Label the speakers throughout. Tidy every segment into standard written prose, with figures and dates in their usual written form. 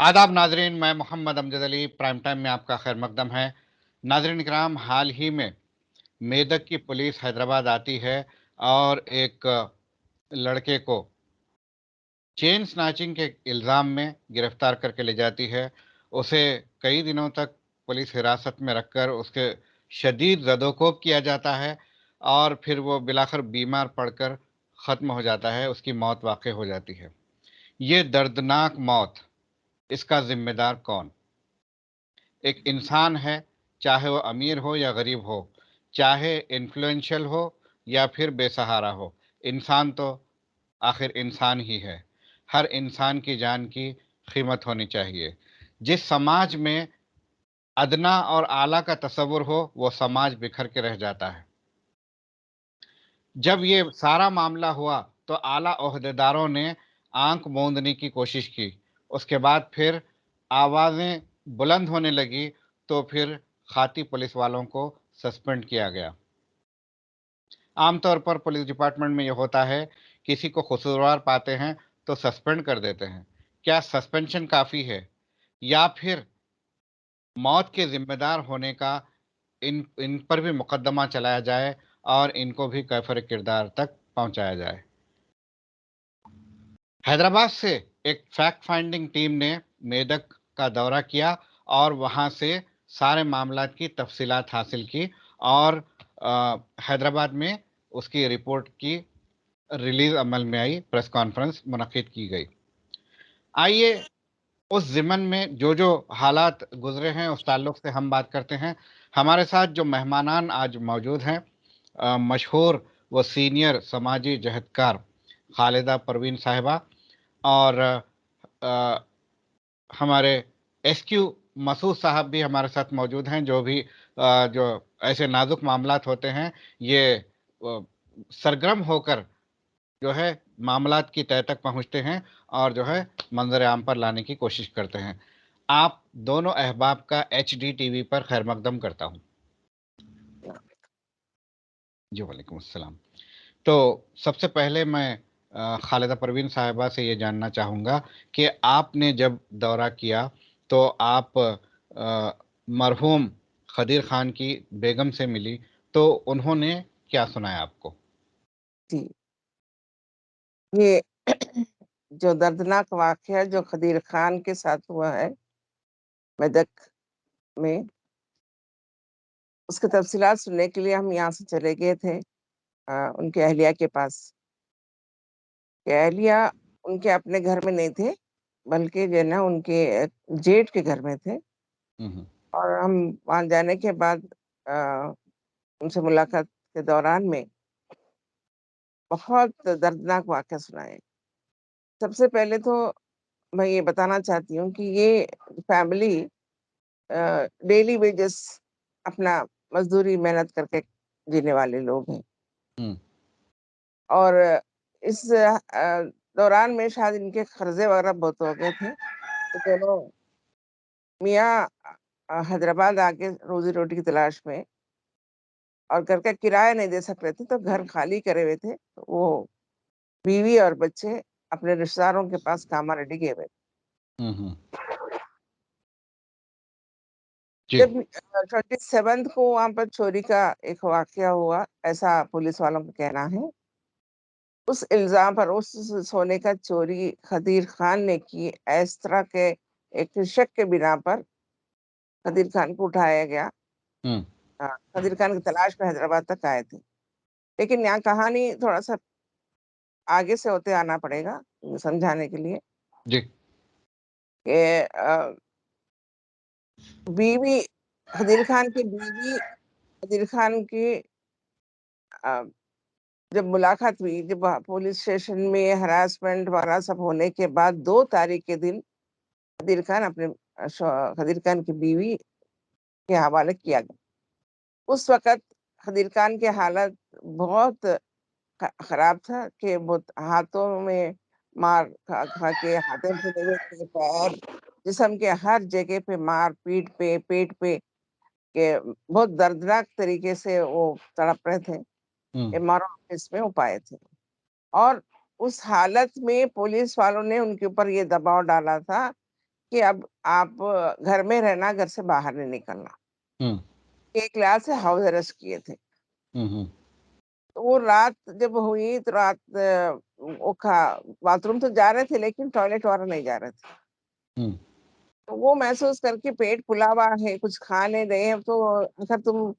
Speaker 1: आदाब नाजरीन, मैं मोहम्मद अमजद अली प्राइम टाइम में आपका खैर मकदम है। नाजरीन इकराम, हाल ही में मेदक की पुलिस हैदराबाद आती है और एक लड़के को चेन स्नैचिंग के इल्ज़ाम में गिरफ्तार करके ले जाती है। उसे कई दिनों तक पुलिस हिरासत में रखकर उसके शदीद ज़दोकोब किया जाता है और फिर वो बिलाखिर बीमार पड़कर ख़त्म हो जाता है, उसकी मौत वाक़ई हो जाती है। ये दर्दनाक मौत, इसका ज़िम्मेदार कौन? एक इंसान है, चाहे वो अमीर हो या गरीब हो, चाहे इन्फ्लुएंशियल हो या फिर बेसहारा हो, इंसान तो आखिर इंसान ही है। हर इंसान की जान की कीमत होनी चाहिए। जिस समाज में अदना और आला का तसव्वुर हो, वो समाज बिखर के रह जाता है। जब ये सारा मामला हुआ, तो आला ओहदेदारों ने आंख मूंदने की कोशिश की। उसके बाद फिर आवाज़ें बुलंद होने लगी, तो फिर खाती पुलिस वालों को सस्पेंड किया गया। आमतौर पर पुलिस डिपार्टमेंट में ये होता है, किसी को कसूरवार पाते हैं तो सस्पेंड कर देते हैं। क्या सस्पेंशन काफ़ी है, या फिर मौत के ज़िम्मेदार होने का इन इन पर भी मुकदमा चलाया जाए और इनको भी कैफ़र किरदार तक पहुँचाया जाए? हैदराबाद से एक फैक्ट फाइंडिंग टीम ने मेदक का दौरा किया और वहाँ से सारे मामलात की तफसीलात हासिल की और हैदराबाद में उसकी रिपोर्ट की रिलीज़ अमल में आई, प्रेस कॉन्फ्रेंस मुनक्किद की गई। आइए उस ज़िमन में जो हालात गुज़रे हैं, उस ताल्लुक से हम बात करते हैं। हमारे साथ जो मेहमानान आज मौजूद हैं, मशहूर व सीनियर समाजी जहदकार खालिदा परवीन साहिबा और अ, हमारे एसक्यू मसूद साहब भी हमारे साथ मौजूद हैं, जो भी जो ऐसे नाज़ुक मामलात होते हैं, ये सरगर्म होकर जो है मामलात की तह तक पहुँचते हैं और जो है मंज़र आम पर लाने की कोशिश करते हैं। आप दोनों अहबाब का एचडी टीवी पर खैर मकदम करता हूँ। जी, वालेकुम अस्सलाम। तो सबसे पहले मैं खालिदा परवीन साहिबा से ये जानना चाहूँगा कि आपने जब दौरा किया, तो आप मरहूम खदीर ख़ान की बेगम से मिली, तो उन्होंने क्या सुनाया आपको?
Speaker 2: जी, ये जो दर्दनाक वाक़या जो खदीर ख़ान के साथ हुआ है मेदक में, उसकी तफ़सीलात सुनने के लिए हम यहाँ से चले गए थे उनके अहलिया के पास। अहलिया उनके अपने घर में नहीं थे, बल्कि जो है ना उनके जेठ के घर में थे।
Speaker 1: हुँ, हुँ।
Speaker 2: और हम वहाँ जाने के बाद अ, उनसे मुलाकात के दौरान में बहुत दर्दनाक वाक़या सुनाए। सबसे पहले तो मैं ये बताना चाहती हूँ कि ये फैमिली डेली वेजेस अपना मज़दूरी मेहनत करके जीने वाले लोग हैं।
Speaker 1: हुँ,
Speaker 2: और इस दौरान में शायद इनके कर्ज़े वग़ैरह बहुत हो गए थे, तो दोनों मियाँ हैदराबाद आके रोज़ी-रोटी की तलाश में और घर का किराया नहीं दे सक रहे थे, तो घर खाली करे हुए थे। तो वो बीवी और बच्चे अपने रिश्तेदारों के पास कामां रेडी गए हुए थे।
Speaker 1: हुँ, हुँ। जी।
Speaker 2: जब 27th को वहाँ पर चोरी का एक वाक़या हुआ, ऐसा पुलिस वालों का कहना है। उस इल्ज़ाम पर उस सोने का चोरी खदीर ख़ान ने की, इस तरह के एक शक के बिना पर खदीर ख़ान को उठाया गया।
Speaker 1: हुँ,
Speaker 2: खदीर ख़ान की तलाश में हैदराबाद तक आए थे। लेकिन यहाँ कहानी थोड़ा-सा आगे से होते आना पड़ेगा समझाने के लिए
Speaker 1: जी।
Speaker 2: कि बीवी खदीर ख़ान की बीवी खदीर ख़ान की अ, जब मुलाकात हुई, जब वहाँ पुलिस स्टेशन में हरासमेंट वगैरह सब होने के बाद 2 तारीख के दिन खदीर ख़ान अपने खदीर ख़ान की बीवी के हवाले किया गया। उस वक़्त खदीर ख़ान की हालत बहुत खराब था कि वो हाथों में मार खा के हाथें फूले हुए थे, पैर, जिस्म के हर जगह पे मार, पीठ पे, पेट पे, के बहुत दर्दनाक तरीके से वो तड़प रहे थे।
Speaker 1: हुँ,
Speaker 2: एमआरओ ऑफिस में वो पाए थे। और उस हालत में पुलिस वालों ने उनके ऊपर ये दबाव डाला था कि अब आप घर में रहना, घर से बाहर नहीं निकलना।
Speaker 1: हुँ,
Speaker 2: 1 लाख से हाउस अरेस्ट किए थे।
Speaker 1: हुँ, हुँ,
Speaker 2: तो वो रात जब हुई तो रात वो खा बाथरूम तो जा रहे थे लेकिन टॉयलेट वगैरह नहीं जा रहे थे।
Speaker 1: हुँ,
Speaker 2: तो वो महसूस करके पेट फूला हुआ है, कुछ खा नहीं रहे हैं, तो आखिर तुम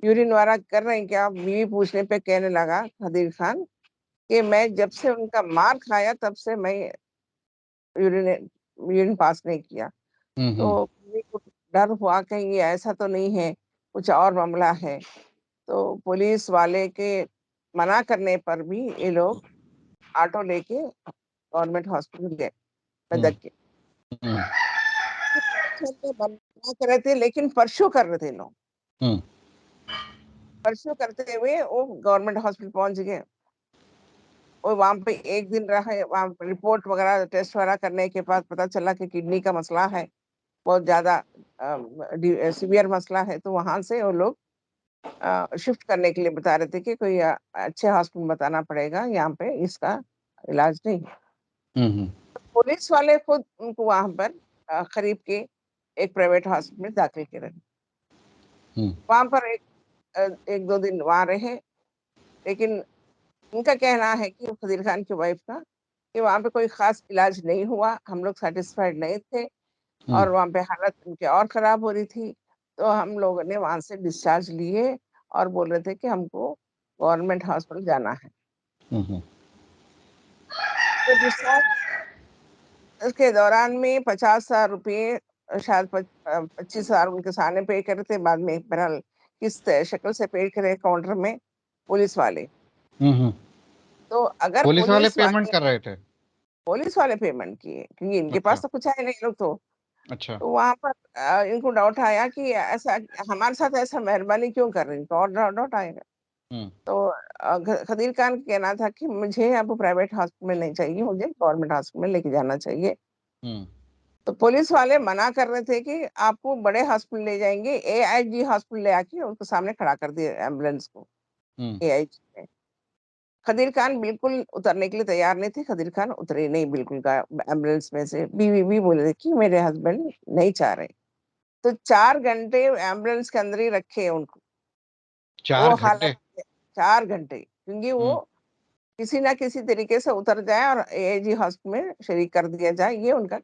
Speaker 2: यूरिन वगैरह कर रहे हैं क्या? बीवी पूछने पे कहने लगा खदीर खान कि मैं जब से उनका मार खाया तब से मैं यूरिन यूरिन पास नहीं किया।
Speaker 1: हुँ, हुँ,
Speaker 2: तो बीवी को डर हुआ कहीं ये ऐसा तो नहीं है, कुछ और मामला है। तो पुलिस वाले के मना करने पर भी ये लोग ऑटो लेके गवर्नमेंट हॉस्पिटल गए,
Speaker 1: हुँ,
Speaker 2: मेदक के।
Speaker 1: हुँ,
Speaker 2: मना कर रहे थे लेकिन परस्यू कर रहे थे लोग।
Speaker 1: हुँ,
Speaker 2: परस्यू करते हुए वो गवर्नमेंट हॉस्पिटल पहुँच गए। और वहाँ पे 1 दिन रहे, वहाँ पे रिपोर्ट वगैरह टेस्ट वगैरह करने के बाद पता चला कि किडनी का मसला है, बहुत ज़्यादा सीवियर मसला है, तो वहाँ से वो लोग शिफ्ट करने के लिए बता रहे थे कि कोई अच्छे हॉस्पिटल बताना पड़ेगा, यहाँ पे इसका इलाज नहीं है।
Speaker 1: हुँ, हुँ,
Speaker 2: पुलिस वाले खुद उनको वहाँ पर करीब के एक प्राइवेट हॉस्पिटल में दाखिल करे।
Speaker 1: हुँ,
Speaker 2: वहाँ पर 1-2 दिन वहाँ रहे, लेकिन उनका कहना है कि फज़ील खान की वाइफ़ का, कि वहाँ पे कोई ख़ास इलाज नहीं हुआ, हम लोग सैटिस्फाइड नहीं थे
Speaker 1: हुँ,
Speaker 2: और वहाँ पे हालत उनकी और ख़राब हो रही थी। तो हम लोगों ने वहाँ से डिस्चार्ज लिए और बोल रहे थे कि हमको गवर्नमेंट हॉस्पिटल जाना है।
Speaker 1: हुँ, हुँ,
Speaker 2: तो डिस्चार्ज के दौरान में 50,000 रुपए शायद 25,000 उनके सामने पे करे थे, बाद में बहरहाल किस शक्ल से पे करे काउंटर में पुलिस वाले।
Speaker 1: हुँ, हुँ।
Speaker 2: तो अगर
Speaker 1: पुलिस वाले पेमेंट कर रहे थे?
Speaker 2: पुलिस वाले पेमेंट किए, क्योंकि इनके पास
Speaker 1: अच्छा,
Speaker 2: तो कुछ है नहीं लोग तो।
Speaker 1: अच्छा।
Speaker 2: तो वहाँ पर इनको डाउट आया कि ऐसा हमारे साथ ऐसा मेहरबानी क्यों कर रही हैं? तो और डाउट आएगा।
Speaker 1: हुँ,
Speaker 2: तो खदीर खान का कहना था कि मुझे अब प्राइवेट हॉस्पिटल में नहीं चाहिए, मुझे गवर्नमेंट हॉस्पिटल में लेके जाना चाहिए।
Speaker 1: हुँ,
Speaker 2: तो पुलिस वाले मना कर रहे थे कि आपको बड़े हॉस्पिटल ले जाएँगे, एआईजी हॉस्पिटल ले आके उनके सामने खड़ा कर दिए एम्बुलेंस को,
Speaker 1: हुँ,
Speaker 2: एआईजी में। खदीर खान बिल्कुल उतरने के लिए तैयार नहीं थे, खदीर खान उतरे नहीं बिल्कुल गा एम्बुलेंस में से। बीवी भी बोल रही कि मेरे हस्बैंड नहीं चाह रहे। तो 4 घंटे एम्बुलेंस के अंदर ही रखे उनको।
Speaker 1: 4
Speaker 2: वो हालत
Speaker 1: घंटे?
Speaker 2: में 4 घंटे, क्योंकि वो
Speaker 1: हुँ,
Speaker 2: किसी न किसी तरीके से उतर जाए और एआईजी हॉस्पिटल में शरीक कर दिया जाए, ये उनका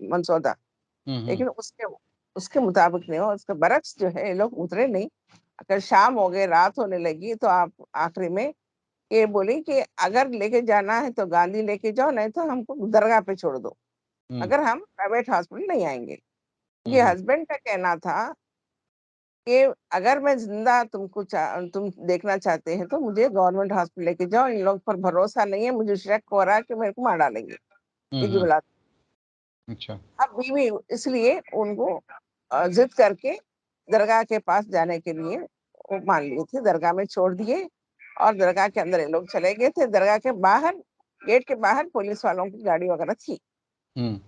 Speaker 2: मंशौदा।
Speaker 1: हुँ, हुँ,
Speaker 2: लेकिन उसके उसके मुताबिक नहीं हुआ, उसके बरक्स जो है ये लोग उतरे नहीं। अगर शाम हो गई, रात होने लगी तो आप आखिरी में ये बोली कि अगर लेके जाना है तो गांधी लेके जाओ, नहीं तो हमको दरगाह पे छोड़ दो,
Speaker 1: हुँ,
Speaker 2: मगर हम प्राइवेट हॉस्पिटल नहीं आएँगे।
Speaker 1: हुँ,
Speaker 2: ये
Speaker 1: हुँ,
Speaker 2: हस्बैंड का कहना था कि अगर मैं ज़िंदा तुम देखना चाहते हैं तो मुझे गवर्नमेंट हॉस्पिटल लेके जाओ, इन लोग पर भरोसा नहीं है, मुझे शक हो रहा है कि मेरे को मार डालेंगे,
Speaker 1: हुँ,
Speaker 2: ये
Speaker 1: हुँ,
Speaker 2: जुमला।
Speaker 1: अच्छा।
Speaker 2: अब बीवी इसलिए उनको ज़िद करके दरगाह के पास जाने के लिए वो मान लिए थे, दरगाह में छोड़ दिए और दरगाह के अंदर ये लोग चले गए थे। दरगाह के बाहर, गेट के बाहर पुलिस वालों की गाड़ी वगैरह थी।
Speaker 1: हुँ,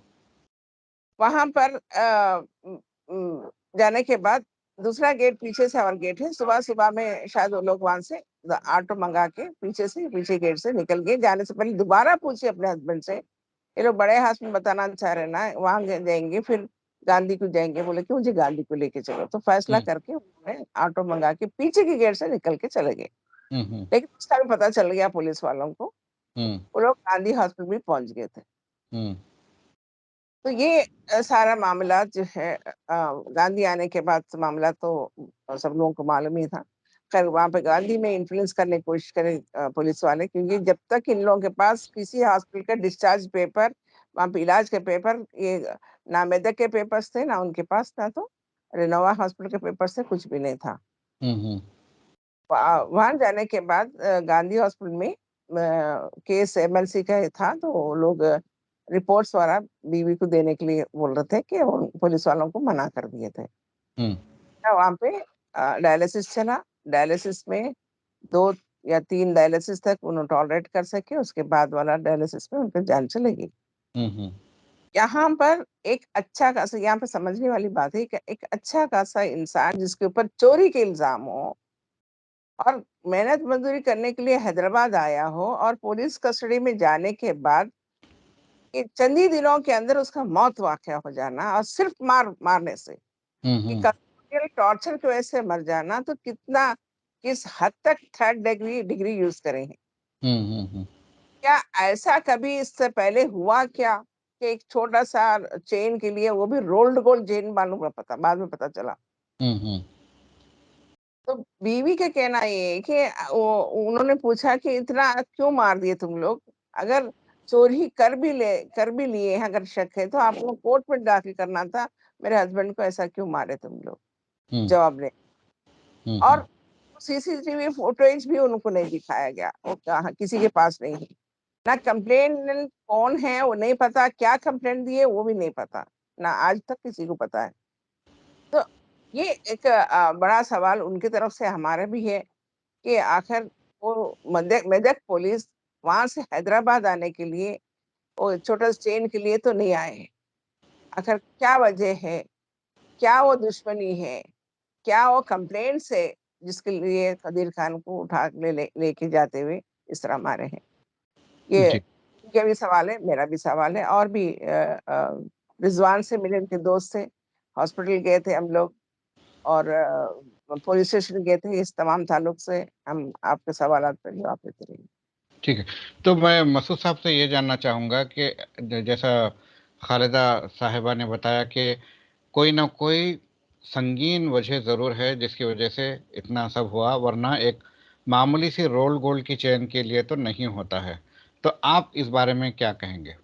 Speaker 2: वहाँ पर जाने के बाद दूसरा गेट पीछे से और गेट है, सुबह-सुबह में शायद वो लोग वहाँ से ऑटो मंगा के पीछे गेट से निकल गए। जाने से पहले दोबारा पूछे अपने हस्बैंड से, ये लोग बड़े हॉस्पिटल बताना चाह रहे हैं ना, वहाँ जाएँगे फिर गांधी को जाएँगे, बोले कि मुझे गांधी को लेके चलो। तो फैसला
Speaker 1: हुँ,
Speaker 2: करके उन्होंने ऑटो मंगा के पीछे के गेट से निकल के चले गए।
Speaker 1: हुँ, हुँ,
Speaker 2: लेकिन उस टाइम पता चल गया पुलिस वालों को,
Speaker 1: हुँ,
Speaker 2: वो लोग गांधी हॉस्पिटल भी पहुँच गए थे।
Speaker 1: हुँ,
Speaker 2: तो ये सारा मामला जो है गांधी आने के बाद से मामला तो सब लोगों को मालूम ही था। खैर वहाँ पे गांधी में इन्फ्लुएंस करने की कोशिश करे पुलिस वाले, क्योंकि जब तक इन लोगों के पास किसी हॉस्पिटल का डिस्चार्ज पेपर, वहाँ पे इलाज के पेपर, ये ना मेदक के पेपर्स थे, ना उनके पास था, तो रेनोवा हॉस्पिटल के पेपर्स थे, कुछ भी नहीं था।
Speaker 1: हुँ, हुँ,
Speaker 2: वहाँ जाने के बाद गांधी हॉस्पिटल में केस एमएलसी का था, तो वो लोग रिपोर्ट्स वगैरह बीवी को देने के लिए बोल रहे थे कि उन पुलिस वालों को मना कर दिए थे।
Speaker 1: हुँ,
Speaker 2: वहाँ पे डायलिसिस चला। डायलिसिस में 2 या 3 डायलिसिस तक उन्होंने टॉलरेट कर सके, उसके बाद वाला डायलिसिस में उनकी जान चली गई।
Speaker 1: हुँ, हुँ,
Speaker 2: यहाँ पर एक अच्छा खासा, यहाँ पे समझने वाली बात है कि एक अच्छा खासा इंसान जिसके ऊपर चोरी के इल्ज़ाम हो और मेहनत मज़दूरी करने के लिए हैदराबाद आया हो और पुलिस कस्टडी में जाने के बाद कि चंद ही दिनों के अंदर उसका मौत वाक़या हो जाना और सिर्फ़ मारने से, कि कस्टोडियल टॉर्चर की वजह से मर जाना, तो किस हद तक थर्ड डिग्री यूज़ करें हैं। क्या ऐसा कभी इससे पहले हुआ क्या कि एक छोटा-सा चेन के लिए, वो भी रोल्ड गोल्ड चेन, मालूम है, पता बाद में पता चला। तो बीवी का कहना ये है कि वो उन्होंने पूछा कि इतना क्यों मार दिए तुम लोग? अगर चोरी कर भी लिए हैं, अगर शक है, तो आप लोग कोर्ट में दाखिल करना था, मेरे हस्बैंड को ऐसा क्यों मारे तुम लोग? जवाब दें। और सीसीटीवी फुटेज भी उनको नहीं दिखाया गया, वो कहाँ किसी के पास नहीं है। ना कंप्लेनेंट कौन है वो नहीं पता, क्या कंप्लेंट दी है वो भी नहीं पता, ना आज तक किसी को पता है। तो ये एक बड़ा सवाल उनकी तरफ से हमारा भी है कि आखिर वो मेदक पुलिस वहाँ से हैदराबाद आने के लिए, वो छोटा चेन के लिए तो नहीं आए हैं। आखिर क्या वजह है? क्या वो दुश्मनी है? क्या वो कंप्लेंट्स है जिसके लिए कदीर खान को उठा लेके जाते हुए इस तरह मारे हैं? ये
Speaker 1: जी,
Speaker 2: उनका भी सवाल है, मेरा भी सवाल है। और भी रिज़वान से मिले, उनके दोस्त थे, हॉस्पिटल गए थे हम लोग, और पुलिस स्टेशन गए थे। इस तमाम ताल्लुक से हम आपके सवालात पर जवाब देते रहेंगे।
Speaker 1: ठीक है। तो मैं मसूद साहब से ये जानना चाहूँगा कि जैसा खालिदा साहिबा ने बताया कि कोई ना कोई संगीन वजह ज़रूर है जिसकी वजह से इतना सब हुआ, वरना एक मामूली सी रोल गोल्ड की चेन के लिए तो नहीं होता है। तो आप इस बारे में क्या कहेंगे?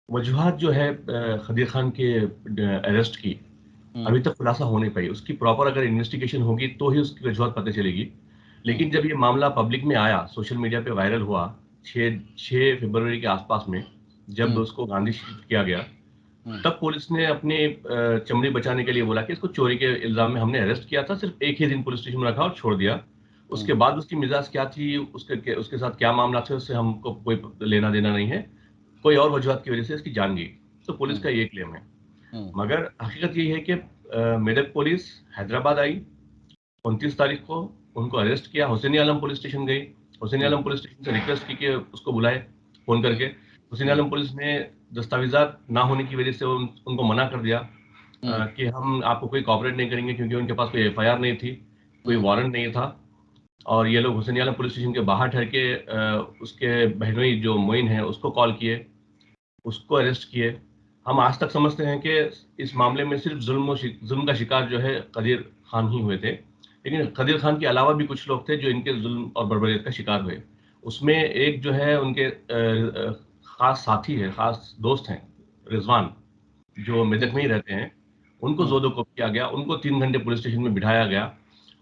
Speaker 3: वजूहात जो है खदीर खान के अरेस्ट की
Speaker 1: हुँ,
Speaker 3: अभी तक खुलासा हो नहीं पाई। उसकी प्रॉपर अगर इन्वेस्टिगेशन होगी तो ही उसकी वजूहात पता चलेगी।
Speaker 1: हुँ,
Speaker 3: लेकिन जब ये मामला पब्लिक में आया, सोशल मीडिया पे वायरल हुआ 6 फरवरी के आसपास में, जब
Speaker 1: हुँ,
Speaker 3: उसको गांधी शिफ्ट किया गया,
Speaker 1: हुँ,
Speaker 3: तब पुलिस ने अपनी चमड़ी बचाने के लिए बोला कि इसको चोरी के इल्ज़ाम में हमने अरेस्ट किया था, सिर्फ एक ही दिन पुलिस स्टेशन में रखा और छोड़ दिया।
Speaker 1: हुँ,
Speaker 3: उसके बाद उसकी मिज़ाज क्या थी, उसके साथ क्या मामला थे, उससे हमको कोई लेना-देना नहीं है। कोई और वजूहत की वजह से इसकी जान गई। तो पुलिस
Speaker 1: हुँ,
Speaker 3: का ये क्लेम है।
Speaker 1: हुँ,
Speaker 3: मगर हकीकत ये है कि मेदक पुलिस हैदराबाद आई 29 तारीख को, उनको अरेस्ट किया, हुसैनी आलम पुलिस स्टेशन गई। हुसैनी
Speaker 1: हुँ,
Speaker 3: आलम पुलिस स्टेशन से रिक्वेस्ट की कि उसको बुलाए फ़ोन
Speaker 1: हुँ,
Speaker 3: करके। हुसैनी
Speaker 1: हुँ,
Speaker 3: आलम पुलिस ने दस्तावेज़ात ना होने की वजह से उनको मना कर दिया
Speaker 1: हुँ,
Speaker 3: कि हम आपको कोई कोऑपरेट नहीं करेंगे, क्योंकि उनके पास कोई एफआईआर नहीं थी, कोई
Speaker 1: हुँ,
Speaker 3: वारंट नहीं था। और ये लोग हुसैनी आलम पुलिस स्टेशन के बाहर ठहर के उसके बहनोई जो मोइन है उसको कॉल किए, उसको अरेस्ट किए। हम आज तक समझते हैं कि इस मामले में सिर्फ़ ज़ुल्म का शिकार जो है कदीर खान ही हुए थे। लेकिन कदीर खान के अलावा भी कुछ लोग थे जो इनके ज़ुल्म और बर्बरियत का शिकार हुए। उसमें एक जो है उनके ख़ास साथी है, ख़ास दोस्त हैं, रिज़वान, जो मेदक में ही रहते हैं। उनको
Speaker 1: हुँ,
Speaker 3: ज़ोदो-कोप किया गया, उनको 3 घंटे पुलिस स्टेशन में बिठाया गया।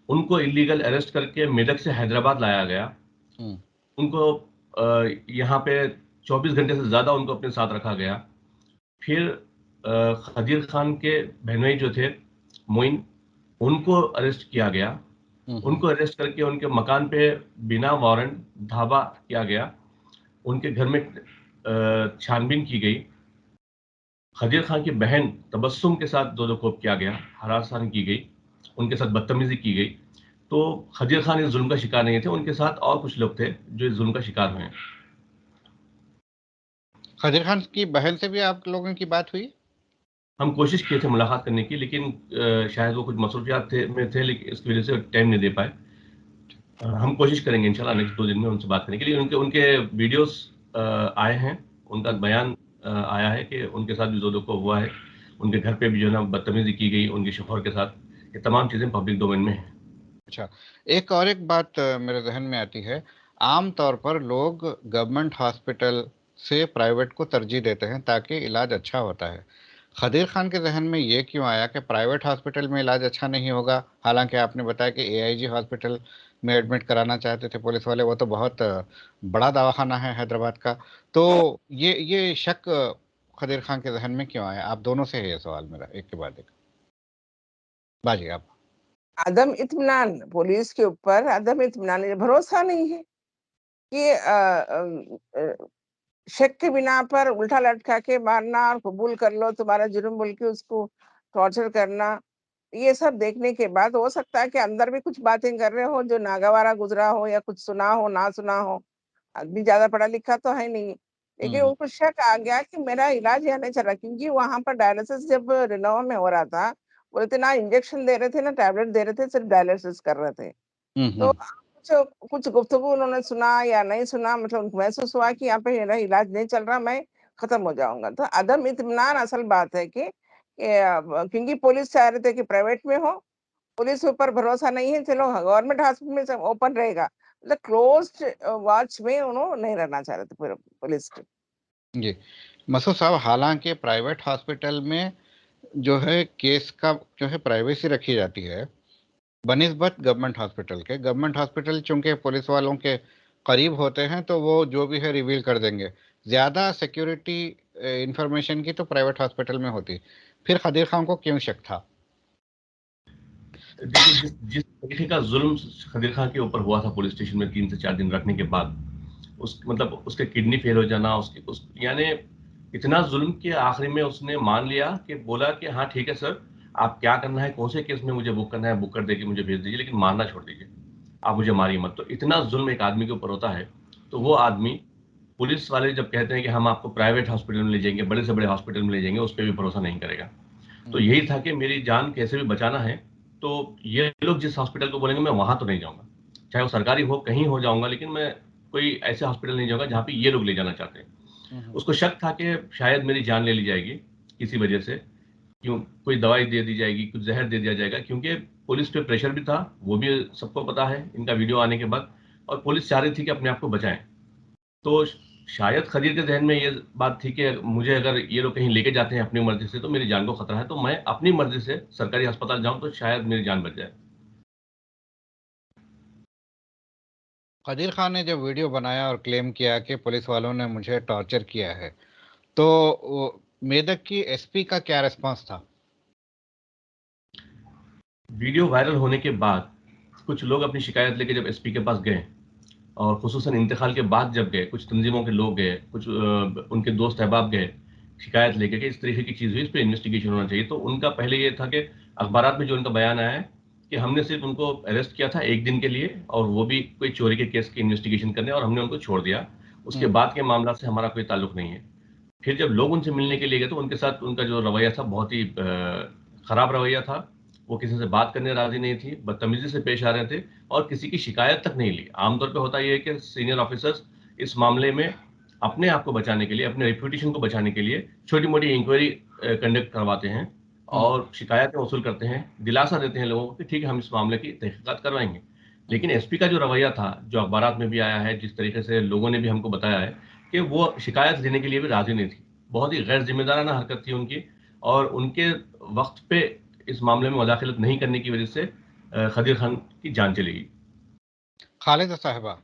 Speaker 3: उनको इल्लीगल अरेस्ट करके मेदक से हैदराबाद लाया गया।
Speaker 1: हुँ,
Speaker 3: उनको यहाँ पे 24 घंटे से ज़्यादा उनको अपने साथ रखा गया। फिर खदीर खान के बहनोई जो थे, मोइन, उनको अरेस्ट किया गया।
Speaker 1: हुँ, हुँ,
Speaker 3: उनको अरेस्ट करके उनके मकान पे बिना वारंट धावा किया गया। उनके घर में छानबीन की गई। खदीर खान की बहन तबस्सुम के साथ दो-दो-कोप किया गया, हरासनी की गई, उनके साथ बदतमीज़ी की गई। तो खदीर खान इस ज़ुल्म का शिकार नहीं थे, उनके साथ और कुछ लोग थे जो इस ज़ुल्म का शिकार हुए हैं।
Speaker 1: खदीर खान की बहन से भी आप लोगों की बात हुई?
Speaker 3: हम कोशिश किए थे मुलाकात करने की, लेकिन शायद वो कुछ मसरूफ़ियात थे, लेकिन इसकी वज़ह से टाइम नहीं दे पाए। हम कोशिश करेंगे इंशाल्लाह नेक्स्ट 2 दिन में उनसे बात करने के लिए। उनके उनके वीडियोज़ आए हैं, उनका
Speaker 1: हुँ,
Speaker 3: बयान आया है कि उनके साथ भी ज़ोदो-कोप हुआ है। उनके घर पे भी जो है ना बदतमीज़ी की गई उनके शौहर के साथ। ये तमाम चीज़ें पब्लिक डोमेन में हैं।
Speaker 1: अच्छा। एक और एक बात मेरे ज़हन में आती है, आम तौर पर लोग गवर्नमेंट हॉस्पिटल से प्राइवेट को तरजीह देते हैं ताकि इलाज अच्छा होता है। खदीर खान के ज़हन में ये क्यों आया कि प्राइवेट हॉस्पिटल में इलाज अच्छा नहीं होगा? हालाँकि आपने बताया कि एआईजी हॉस्पिटल में एडमिट कराना चाहते थे पुलिस वाले, वो तो बहुत बड़ा दवाखाना है हैदराबाद का। तो ये शक खदीर खान के ज़हन में क्यों आया? आप दोनों से है ये सवाल मेरा, एक के बाद एक। बाजिए आप।
Speaker 2: अदम इत्मीनान, पुलिस के ऊपर अदम इत्मीनान, भरोसा नहीं है कि शक के बिना पर उल्टा लटका के मारना और कबूल कर लो तुम्हारा जुर्म बोल के उसको टॉर्चर करना, ये सब देखने के बाद हो सकता है कि अंदर भी कुछ बातें कर रहे हो जो नागवारा गुजरा हो या कुछ सुना हो, ना सुना हो। आदमी ज़्यादा पढ़ा लिखा तो है नहीं। लेकिन उनको शक आ गया कि मेरा इलाज यहाँ नहीं चल रहा, क्योंकि वहां पर डायलिसिस जब रिनोवा में हो रहा था, बोलते ना इंजेक्शन दे रहे थे ना टैबलेट दे रहे थे, सिर्फ डायलिसिस कर रहे थे। तो कुछ कुछ गुफ्तगू उन्होंने सुना या नहीं सुना, मतलब उनको महसूस हुआ कि यहाँ पे मेरा इलाज नहीं चल रहा, मैं खत्म हो जाऊंगा। तो अदम इत्मीनान असल बात है कि क्योंकि पुलिस चाह रहे थे कि प्राइवेट में हो, पुलिस ऊपर भरोसा नहीं है, चलो गवर्नमेंट हॉस्पिटल में सब ओपन रहेगा, मतलब क्लोज्ड वॉच में उन्होंने नहीं रहना चाह रहे थे पूरे पुलिस के।
Speaker 1: जी, मसूद साहब, हालांकि प्राइवेट हॉस्पिटल में जो है केस का जो है प्राइवेसी रखी जाती है बनिस्बत गवर्नमेंट हॉस्पिटल के। गवर्नमेंट हॉस्पिटल चूंकि पुलिस वालों के करीब होते हैं तो वो जो भी है रिवील कर देंगे। ज़्यादा सिक्योरिटी इंफॉर्मेशन की तो प्राइवेट हॉस्पिटल में होती। फिर खदीर खान को क्यों शक था?
Speaker 3: देखिए, जिस जिस तरीके का जुल्म खदीर खान के ऊपर हुआ था पुलिस स्टेशन में 3 से 4 दिन रखने के बाद, उस मतलब उसके किडनी फेल हो जाना, उसकी उस यानी इतना जुल्म कि आखिरी में उसने मान लिया कि बोला कि हाँ ठीक है सर, आप क्या करना है, कौन से केस में मुझे बुक करना है, बुक कर देके मुझे भेज दीजिए, लेकिन मारना छोड़ दीजिए, आप मुझे मारिए मत। तो इतना जुल्म एक आदमी के ऊपर होता है, तो वो आदमी, पुलिस वाले जब कहते हैं कि हम आपको प्राइवेट हॉस्पिटल में ले जाएंगे, बड़े से बड़े हॉस्पिटल में ले जाएंगे, उस पर भी भरोसा नहीं करेगा। तो यही था कि मेरी जान कैसे भी बचाना है, तो ये लोग जिस हॉस्पिटल को बोलेंगे मैं वहां तो नहीं जाऊंगा, चाहे वो सरकारी हो, कहीं हो जाऊंगा, लेकिन मैं कोई ऐसे हॉस्पिटल नहीं जाऊंगा जहां पे ये लोग ले जाना चाहते हैं। उसको शक था कि शायद मेरी जान ले ली जाएगी किसी वजह से, क्यों कोई दवाई दे दी जाएगी, कुछ जहर दे दिया जाएगा, क्योंकि पुलिस पे प्रेशर भी था, वो भी सबको पता है इनका वीडियो आने के बाद, और पुलिस चाह रही थी कि अपने आप को बचाएं। तो शायद खदीर के जहन में ये बात थी कि मुझे अगर ये लोग कहीं लेके जाते हैं अपनी मर्जी से तो मेरी जान को खतरा है, तो मैं अपनी मर्जी से सरकारी अस्पताल जाऊं तो शायद मेरी जान बच जाए।
Speaker 1: खदीर खान ने जब वीडियो बनाया और क्लेम किया कि पुलिस वालों ने मुझे टॉर्चर किया है, तो मेदक की एसपी का क्या रिस्पांस था?
Speaker 3: वीडियो वायरल होने के बाद कुछ लोग अपनी शिकायत लेके जब एसपी के पास गए, और खुसूसन इंतकाल के बाद जब गए, कुछ तंजीमों के लोग गए, कुछ उनके दोस्त अहबाब गए शिकायत लेके कि इस तरीके की चीज़ हुई, इस पर इन्वेस्टिगेशन होना चाहिए। तो उनका पहले ये था कि अखबारात में जो उनका बयान आया है कि हमने सिर्फ उनको अरेस्ट किया था 1 दिन के लिए, और वो भी कोई चोरी के केस की इन्वेस्टिगेशन करने, और हमने उनको छोड़ दिया, उसके बाद के मामला से हमारा कोई ताल्लुक नहीं है। फिर जब लोग उनसे मिलने के लिए गए तो उनके साथ उनका जो रवैया था बहुत ही खराब रवैया था। वो किसी से बात करने राजी नहीं थी, बदतमीजी से पेश आ रहे थे, और किसी की शिकायत तक नहीं ली। आमतौर पे होता यह है कि सीनियर ऑफिसर्स इस मामले में अपने आप को बचाने के लिए, अपने रेपुटेशन को बचाने के लिए छोटी मोटी इंक्वायरी कंडक्ट करवाते हैं और शिकायतें वसूल करते हैं, दिलासा देते हैं लोगों को कि ठीक है हम इस मामले की तहकीकात करवाएंगे। लेकिन एसपी का जो रवैया था, जो अखबारात में भी आया है, जिस तरीके से लोगों ने भी हमको बताया है, कि वो शिकायत लेने के लिए भी राजी नहीं थी। बहुत ही गैर जिम्मेदाराना हरकत थी उनकी, और उनके वक्त पे इस मामले में मुदाखलत नहीं करने की वजह से खदीर खान की जान चली गई।
Speaker 1: खालिदा साहिबा,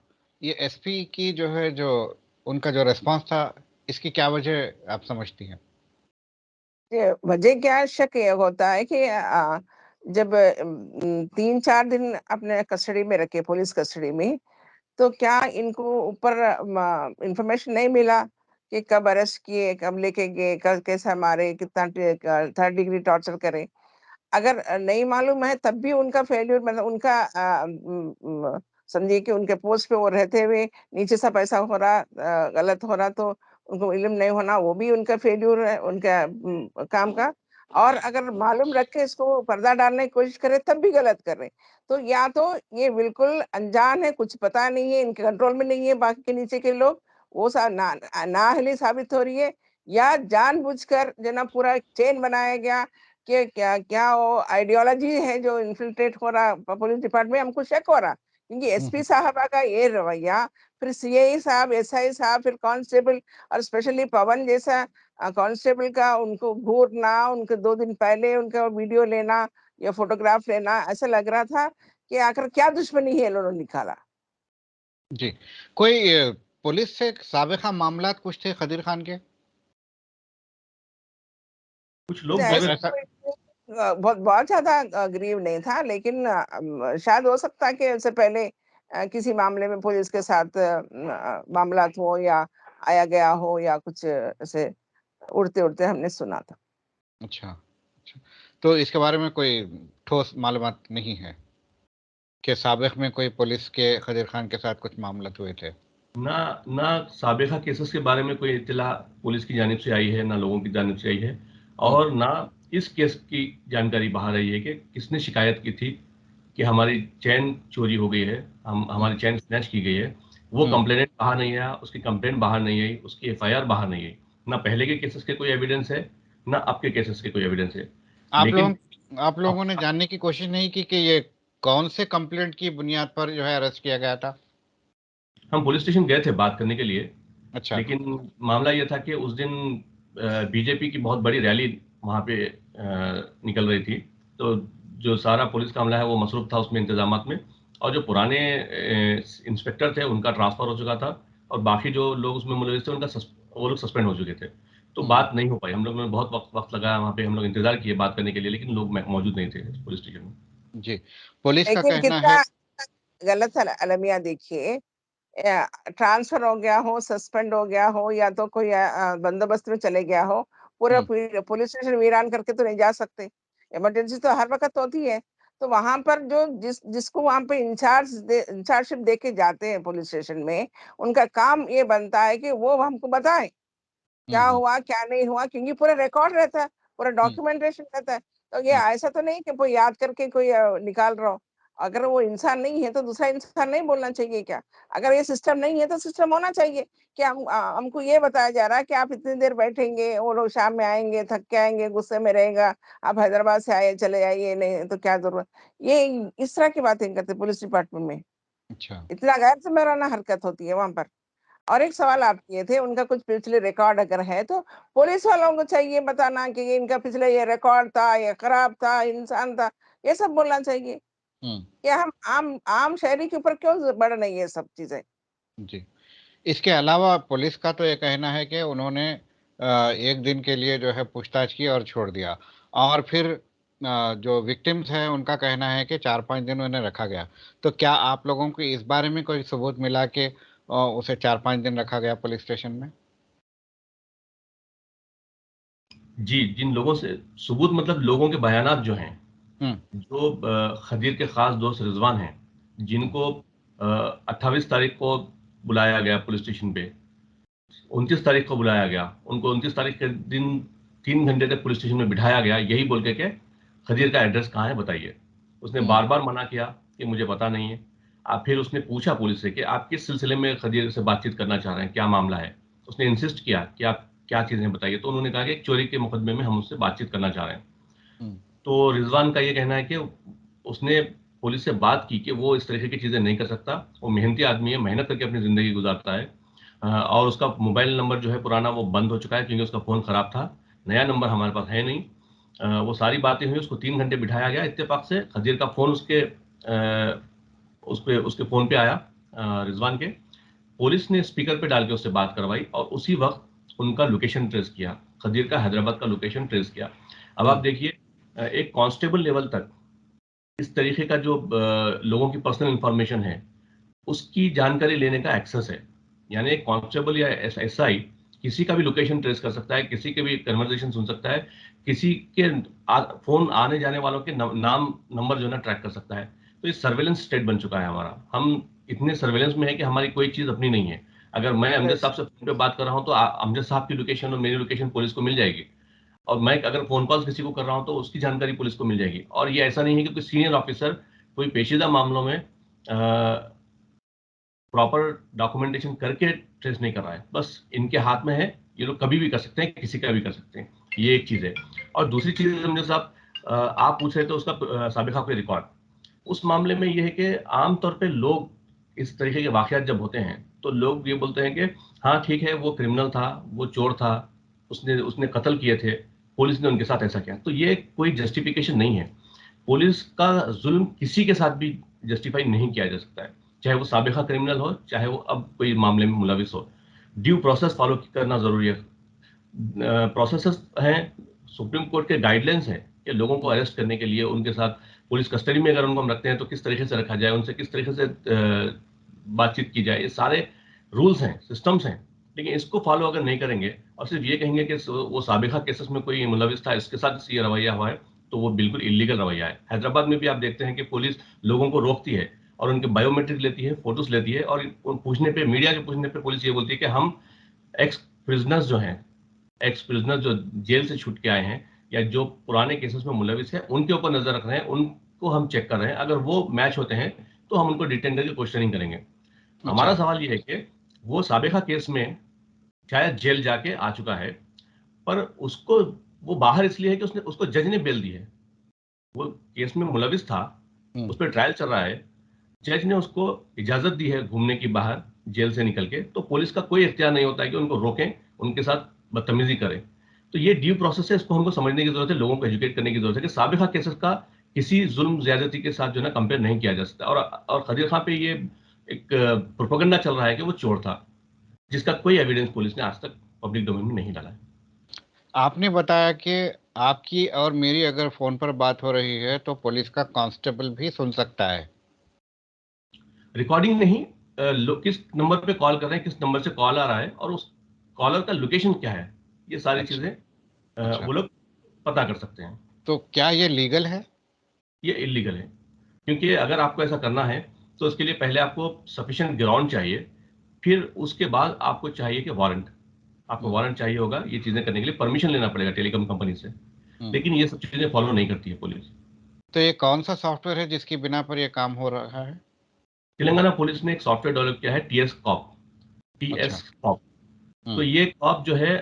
Speaker 1: ये एसपी की जो है जो उनका जो रिस्पांस था, इसकी क्या वजह आप समझती हैं?
Speaker 2: ये वजह क्या, शक ये होता है कि जब 3-4 दिन अपने कस्टडी में रखे, पुलिस कस्टडी में, तो क्या इनको ऊपर इंफॉर्मेशन नहीं मिला कि कब अरेस्ट किए, कब लेके गए, कैसा मारे, कितना 3rd डिग्री टॉर्चर करे? अगर नहीं मालूम है तब भी उनका फेल्यूर, मतलब उनका समझिए कि उनके पोस्ट पे वो रहते हुए नीचे से पैसा हो रहा, गलत हो रहा, तो उनको इल्म नहीं होना, वो भी उनका फेल्यूर है उनका काम का। और अगर मालूम रख के इसको पर्दा डालने की कोशिश करे तब भी गलत कर रहे। तो या तो ये बिल्कुल अनजान है, कुछ पता नहीं है, इनके कंट्रोल में नहीं है बाकी के नीचे के लोग, वो नाअहली साबित हो रही है, या जानबूझकर जो ना पूरा चेन बनाया गया कि क्या क्या वो आइडियोलॉजी है जो इन्फिल्ट्रेट हो रहा पुलिस डिपार्टमेंट, हमको शक हो रहा, क्योंकि एसपी साहबा का ये रवैया, फिर सीआई साहब, एसआई साहब, फिर कांस्टेबल, और स्पेशली पवन जैसा कांस्टेबल का उनको घूरना, उनके 2 दिन पहले उनका वीडियो लेना या फोटोग्राफ लेना, ऐसा लग रहा था कि आखिर क्या दुश्मनी है इन्होंने निकाला।
Speaker 1: जी, कोई पुलिस से साबिका मामलात कुछ थे खदीर खान के?
Speaker 3: कुछ लोग जो
Speaker 2: ऐसा
Speaker 3: है,
Speaker 1: ऐसा
Speaker 2: बहुत बहुत ज्यादा ग्रीव नहीं था, लेकिन शायद हो सकता है कि उससे पहले किसी मामले में पुलिस के साथ मामलात हो, या आया गया हो, या कुछ ऐसे उड़ते उड़ते हमने सुना था।
Speaker 1: अच्छा, अच्छा, तो इसके बारे में कोई ठोस मालूमात नहीं है कि साबिक में कोई पुलिस के खदीर खान के साथ कुछ मामला हुए थे?
Speaker 3: ना साबिका केसेस के बारे में कोई इत्तला पुलिस की जानिब से आई है, ना लोगों की जानिब से आई है, और ना इस केस की जानकारी बाहर आई है कि किसने शिकायत की थी कि हमारी चैन चोरी हो गई है, हमारी चैन स्नैच की गई है। वो कंप्लेनेंट बाहर नहीं आया, उसकी कंप्लेंट बाहर नहीं आई, उसकी एफआईआर बाहर नहीं आई। ना पहले के केसेस के कोई एविडेंस है, ना अब के केसेस के कोई एविडेंस है। लेकिन
Speaker 1: आप लोगों ने जानने की कोशिश नहीं की कि ये कौन से कंप्लेंट की बुनियाद पर जो है अरेस्ट किया गया था?
Speaker 3: हम पुलिस स्टेशन गए थे बात करने के लिए,
Speaker 1: अच्छा।
Speaker 3: लेकिन मामला ये था कि उस दिन बीजेपी की बहुत बड़ी रैली वहाँ पे निकल रही थी। तो जो सारा पुलिस का अमला है वो मसरूफ था उसमें इंतजामात में, और जो पुराने इंस्पेक्टर थे उनका ट्रांसफर हो चुका था, और बाकी जो लोग उसमें मुलविस थे वो लोग सस्पेंड हो चुके थे। तो बात नहीं हो पाई। हम लोग ने बहुत वक्त लगाया वहाँ पे, हम लोग इंतजार किए बात करने के लिए, लेकिन लोग मौजूद नहीं थे पुलिस स्टेशन में।
Speaker 1: जी, पुलिस का
Speaker 2: लेकिन
Speaker 1: कहना है।
Speaker 2: कितना गलत है अलमिया, देखिए, ट्रांसफर हो गया हो, सस्पेंड हो गया हो, या तो कोई बंदोबस्त में चले गया हो, पूरा पुलिस स्टेशन वीरान करके तो नहीं जा सकते। इमरजेंसी तो हर वक्त होती है। तो वहां पर जो जिसको वहां पे इंचार्जशिप दे के जाते हैं पुलिस स्टेशन में, उनका काम ये बनता है कि वो हमको बताएं क्या हुआ क्या नहीं हुआ, क्योंकि पूरा रिकॉर्ड रहता है, पूरा डॉक्यूमेंटेशन रहता है। तो ये ऐसा तो नहीं कि कोई याद करके कोई निकाल रहा हो। अगर वो इंसान नहीं है तो दूसरा इंसान नहीं बोलना चाहिए क्या? अगर ये सिस्टम नहीं है तो सिस्टम होना चाहिए कि हमको ये बताया जा रहा है कि आप इतनी देर बैठेंगे, वो लोग शाम में आएंगे, थक के आएंगे, गुस्से में रहेगा, आप हैदराबाद से आए चले आइए, नहीं तो क्या जरूरत। ये इस तरह की बातें करते पुलिस डिपार्टमेंट में।
Speaker 1: अच्छा।
Speaker 2: इतना गैर जिम्मेदाराना हरकत होती है वहां पर। और एक सवाल आप किए थे, उनका कुछ पिछले रिकॉर्ड अगर है तो पुलिस वालों को चाहिए बताना कि ये इनका पिछले ये रिकॉर्ड था, ये खराब था, इंसान था, ये सब बोलना चाहिए। ये हम आम आम शहरी के ऊपर क्यों बढ़ रही है ये सब चीजें?
Speaker 1: जी, इसके अलावा पुलिस का तो ये कहना है कि उन्होंने एक दिन के लिए जो है पूछताछ की और छोड़ दिया, और फिर जो विक्टिम्स हैं उनका कहना है कि 4-5 दिन उन्हें रखा गया। तो क्या आप लोगों को इस बारे में कोई सबूत मिला कि उसे 4-5 दिन रखा गया पुलिस स्टेशन में?
Speaker 3: जी, जिन लोगों से सबूत, मतलब लोगों के बयानात जो हैं,
Speaker 1: हम्म।
Speaker 3: जो खदीर के खास दोस्त रिजवान हैं, जिनको 28 तारीख को बुलाया गया पुलिस स्टेशन पे, 29 तारीख को बुलाया गया, उनको 29 तारीख के दिन 3 घंटे तक पुलिस स्टेशन में बिठाया गया, यही बोल के खदीर का एड्रेस कहाँ है बताइए। उसने बार बार मना किया कि मुझे पता नहीं है। फिर उसने पूछा पुलिस से कि आप किस सिलसिले में खदीर से बातचीत करना चाह रहे हैं, क्या मामला है। उसने इंसिस्ट किया कि आप क्या चीज़ें बताइए, तो उन्होंने कहा कि एक चोरी के मुकदमे में हम उससे बातचीत करना चाह रहे हैं। तो रिजवान का ये कहना है कि उसने पुलिस से बात की कि वो इस तरह की चीज़ें नहीं कर सकता, वो मेहनती आदमी है, मेहनत करके अपनी ज़िंदगी गुजारता है, और उसका मोबाइल नंबर जो है पुराना वो बंद हो चुका है क्योंकि उसका फ़ोन ख़राब था, नया नंबर हमारे पास है नहीं। वो सारी बातें हुई, उसको 3 घंटे बिठाया गया। इत्तेफाक से खदीर का फ़ोन उसके फ़ोन पे आया, रिजवान के। पुलिस ने स्पीकर पे डाल के उससे बात करवाई और उसी वक्त उनका लोकेशन ट्रेस किया, खदीर का हैदराबाद का लोकेशन ट्रेस किया। अब आप देखिए, एक कांस्टेबल लेवल तक इस तरीके का जो लोगों की पर्सनल इंफॉर्मेशन है उसकी जानकारी लेने का एक्सेस है। यानी एक कांस्टेबल या एसआई किसी का भी लोकेशन ट्रेस कर सकता है, किसी के भी कन्वर्सेशन सुन सकता है, किसी के फोन आने जाने वालों के नाम नंबर जो है ना ट्रैक कर सकता है। तो ये सर्वेलेंस स्टेट बन चुका है हमारा। हम इतने सर्वेलेंस में है कि हमारी कोई चीज अपनी नहीं है। अगर मैं अमजद साहब से फोन पे बात कर रहा हूँ तो अमजद साहब की लोकेशन और मेरी लोकेशन पुलिस को मिल जाएगी, और मैं अगर फोन कॉल किसी को कर रहा हूं तो उसकी जानकारी पुलिस को मिल जाएगी। और ये ऐसा नहीं है कि कोई सीनियर ऑफिसर कोई पेचीदा मामलों में प्रॉपर डॉक्यूमेंटेशन करके ट्रेस नहीं कर रहा है, बस इनके हाथ में है, ये लोग कभी भी कर सकते हैं, किसी का भी कर सकते हैं। ये एक चीज है। और दूसरी चीज समझो साहब, आप पूछ रहे थे उसका साबिका कोई रिकॉर्ड। उस मामले में ये है कि आमतौर पे लोग इस तरीके के वाकयात जब होते हैं तो लोग ये बोलते हैं कि हाँ ठीक है, वो क्रिमिनल था, वो चोर था, उसने उसने कत्ल किए थे, पुलिस ने उनके साथ ऐसा किया। तो ये कोई जस्टिफिकेशन नहीं है। पुलिस का जुल्म किसी के साथ भी जस्टिफाई नहीं किया जा सकता है, चाहे वो साबिका क्रिमिनल हो, चाहे वो अब कोई मामले में मुलविस हो। ड्यू प्रोसेस फॉलो करना जरूरी है। प्रोसेसेस हैं, सुप्रीम कोर्ट के गाइडलाइंस हैं कि लोगों को अरेस्ट करने के लिए उनके साथ पुलिस कस्टडी में अगर उनको हम रखते हैं तो किस तरीके से रखा जाए, उनसे किस तरीके से बातचीत की जाए। ये सारे रूल्स हैं, सिस्टम्स हैं। लेकिन इसको फॉलो अगर नहीं करेंगे और सिर्फ ये कहेंगे कि वो साबिका केसेस में कोई मुलविस था, इसके साथ ये रवैया हुआ है, तो वो बिल्कुल इलीगल रवैया है। हैदराबाद में भी आप देखते हैं कि पुलिस लोगों को रोकती है और उनके बायोमेट्रिक लेती है, फोटोज लेती है, और पूछने पे, मीडिया के पूछने पे पुलिस ये बोलती है कि हम एक्स प्रिजनर्स जो जेल से छूट के आए हैं या जो पुराने केसेस में मुलविस है, उनके ऊपर नजर रख रहे हैं, उनको हम चेक कर रहे हैं, अगर वो मैच होते हैं तो हम उनको डिटेन करके क्वेश्चनिंग करेंगे। हमारा
Speaker 1: अच्छा।
Speaker 3: सवाल ये है कि वो साबिका केस में शायद जेल जाके आ चुका है, पर उसको वो बाहर इसलिए है कि उसको जज ने बेल दी है। वो केस में मुलविस था, उस पर ट्रायल चल रहा है, जज ने उसको इजाजत दी है घूमने की बाहर जेल से निकल के, तो पुलिस का कोई इख्तियार नहीं होता है कि उनको रोकें, उनके साथ बदतमीजी करें। तो ये ड्यू प्रोसेस है, इसको हमको समझने की जरूरत है, लोगों को एजुकेट करने की जरूरत है कि साबिका केसेस का किसी जुल्म ज्यादती के साथ जो है ना कंपेयर नहीं किया जा सकता। और खदीर खां पे ये एक प्रोपेगेंडा चल रहा है कि वो चोर था, जिसका कोई एविडेंस पुलिस ने आज तक पब्लिक डोमेन में नहीं डाला है।
Speaker 1: आपने बताया कि आपकी और मेरी अगर फोन पर बात हो रही है तो पुलिस का कांस्टेबल भी सुन सकता है।
Speaker 3: रिकॉर्डिंग नहीं, किस नंबर पे कॉल कर रहे हैं, किस नंबर से कॉल आ रहा है, और उस कॉलर का लोकेशन क्या है, ये सारी
Speaker 1: अच्छा।
Speaker 3: चीजें
Speaker 1: अच्छा,
Speaker 3: वो लोग पता कर सकते हैं।
Speaker 1: तो क्या ये लीगल है?
Speaker 3: ये इलीगल है, क्योंकि अगर आपको ऐसा करना है तो उसके लिए पहले आपको सफिशिएंट ग्राउंड चाहिए, फिर उसके बाद आपको चाहिए कि वारंट, आपको
Speaker 1: हम्म।
Speaker 3: वारंट चाहिए होगा ये चीजें करने के लिए, परमिशन लेना पड़ेगा टेलीकॉम कंपनी से।
Speaker 1: हम्म।
Speaker 3: लेकिन ये सब चीजें फॉलो नहीं करती है पुलिस।
Speaker 1: तो ये कौन सा सॉफ्टवेयर है जिसकी बिना पर ये काम हो रहा है?
Speaker 3: तेलंगाना पुलिस ने एक सॉफ्टवेयर डेवलप किया है, टीएस कॉप।
Speaker 1: अच्छा।
Speaker 3: TS cop. तो
Speaker 1: हम्म।
Speaker 3: ये कॉप जो है,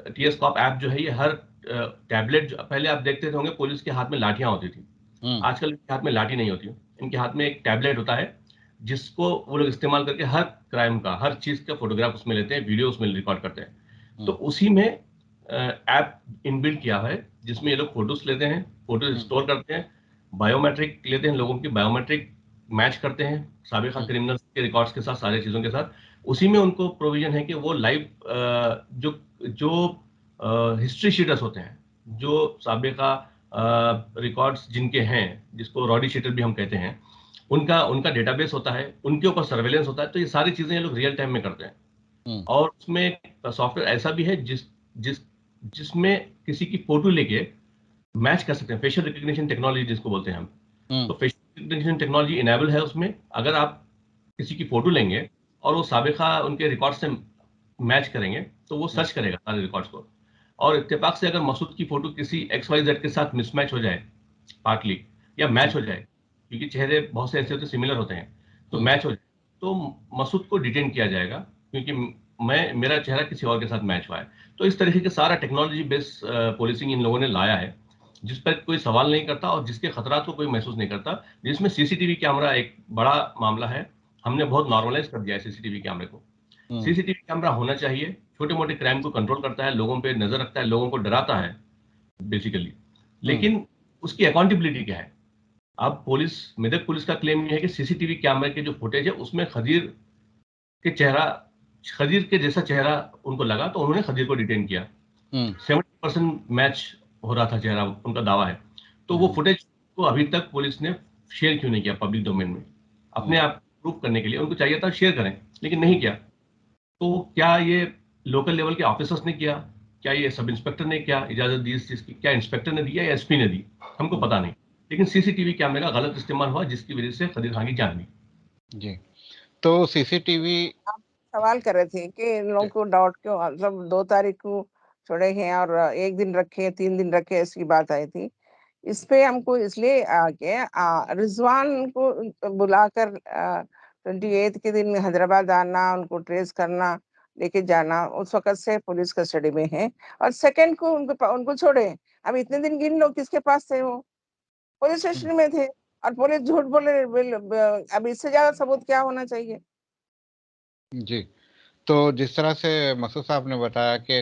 Speaker 3: टीएस कॉप ऐप जो है, ये हर टैबलेट, पहले आप देखते होंगे पुलिस के हाथ में लाठियां होती थी,
Speaker 1: हम्म।
Speaker 3: आजकल इनके हाथ में लाठी नहीं होती, इनके हाथ में एक टैबलेट होता है, जिसको वो लोग इस्तेमाल करके हर क्राइम का, हर चीज का फोटोग्राफ उसमें लेते हैं, वीडियो उसमें रिकॉर्ड करते हैं। तो
Speaker 1: हम्म।
Speaker 3: उसी में ऐप इनबिल्ट किया हुआ है, जिसमें ये लोग फोटोज लेते हैं, फोटोज
Speaker 1: हम्म।
Speaker 3: स्टोर करते हैं, बायोमेट्रिक लेते हैं, लोगों की बायोमेट्रिक मैच करते हैं साबिका
Speaker 1: हम्म।
Speaker 3: क्रिमिनल्स के रिकॉर्ड्स के साथ, सारे चीजों के साथ। उसी में उनको प्रोविजन है कि वो लाइव जो जो हिस्ट्री शीटर्स होते हैं, जो साबिका रिकॉर्ड्स जिनके हैं, जिसको रॉडी शीटर भी हम कहते हैं, उनका उनका डेटाबेस होता है, उनके ऊपर सर्वेलेंस होता है। तो ये सारी चीजें ये लोग रियल टाइम में करते हैं।
Speaker 1: हम्म।
Speaker 3: और उसमें सॉफ्टवेयर ऐसा भी है जिस जिसमें किसी की फोटो लेके मैच कर सकते हैं, फेशियल रिकग्निशन टेक्नोलॉजी जिसको बोलते हैं हम।
Speaker 1: हम्म।
Speaker 3: तो फेशियल रिकग्निशन टेक्नोलॉजी इनेबल है उसमें। अगर आप किसी की फोटो लेंगे और वो साबिका उनके रिकॉर्ड से मैच करेंगे, तो वो
Speaker 1: हम्म।
Speaker 3: सर्च करेगा सारे रिकॉर्ड्स को। और इत्तेफाक से अगर मसूद की फोटो किसी एक्स वाई जेड के साथ मिसमैच हो जाए पार्टली, या मैच हो जाए, क्योंकि चेहरे बहुत से ऐसे होते सिमिलर होते हैं, तो
Speaker 1: हम्म।
Speaker 3: मैच हो जाए, तो मसूद को डिटेन किया जाएगा, क्योंकि मेरा चेहरा किसी और के साथ मैच हुआ है। तो इस तरीके के सारा टेक्नोलॉजी बेस्ड पुलिसिंग इन लोगों ने लाया है, जिस पर कोई सवाल नहीं करता और जिसके खतरात को कोई महसूस नहीं करता। जिसमें सीसीटीवी कैमरा एक बड़ा मामला है, हमने बहुत नॉर्मलाइज कर दिया है सीसीटीवी कैमरे को।
Speaker 1: हम्म।
Speaker 3: सीसीटीवी कैमरा होना चाहिए, छोटे मोटे क्राइम को कंट्रोल करता है, लोगों पे नजर रखता है, लोगों को डराता है बेसिकली।
Speaker 1: हम्म।
Speaker 3: लेकिन उसकी अकाउंटेबिलिटी क्या है? अब मेदक पुलिस का क्लेम ये है कि सीसीटीवी कैमरे के जो फुटेज है उसमें के चेहरा खदीर के जैसा चेहरा उनको लगा, तो उन्होंने खदीर को डिटेन किया।
Speaker 1: हम्म।
Speaker 3: 70% मैच हो रहा था चेहरा, उनका दावा है। तो वो
Speaker 1: हम्म।
Speaker 3: फुटेज को अभी तक पुलिस ने शेयर क्यों नहीं किया पब्लिक डोमेन में? अपने
Speaker 1: हम्म।
Speaker 3: आप प्रूव करने के लिए उनको चाहिए था शेयर करें, लेकिन नहीं किया। तो क्या ये लोकल लेवल के ऑफिसर्स ने किया? क्या ये सब इंस्पेक्टर ने क्या इजाजत दी इस चीज की? क्या इंस्पेक्टर ने दिया या एसपी ने दी? हमको
Speaker 1: हम्म।
Speaker 3: पता नहीं। लेकिन सीसीटीवी कैमरे का गलत इस्तेमाल हुआ, जिसकी वजह से खदीर खान की जान गई।
Speaker 1: जी। तो सीसीटीवी।
Speaker 2: आप सवाल कर रहे थे कि इन लोगों को डाउट क्यों, मतलब 2 तारीख को छोड़े हैं और 1 दिन रखे, 3 दिन रखे, ऐसी बात आई थी। इस पे हमको इसलिए रिजवान को बुलाकर 28 के दिन हैदराबाद आना, उनको ट्रेस करना, लेके जाना, उस वक़्त से पुलिस कस्टडी में है। और सेकंड को उनको छोड़े। अब इतने दिन गिन लो किसके पास थे वो? पुलिस
Speaker 1: हम्म।
Speaker 2: स्टेशन में थे और पुलिस झूठ बोले। अब इससे ज्यादा सबूत क्या होना चाहिए?
Speaker 1: जी। तो जिस तरह से मसूद साहब ने बताया कि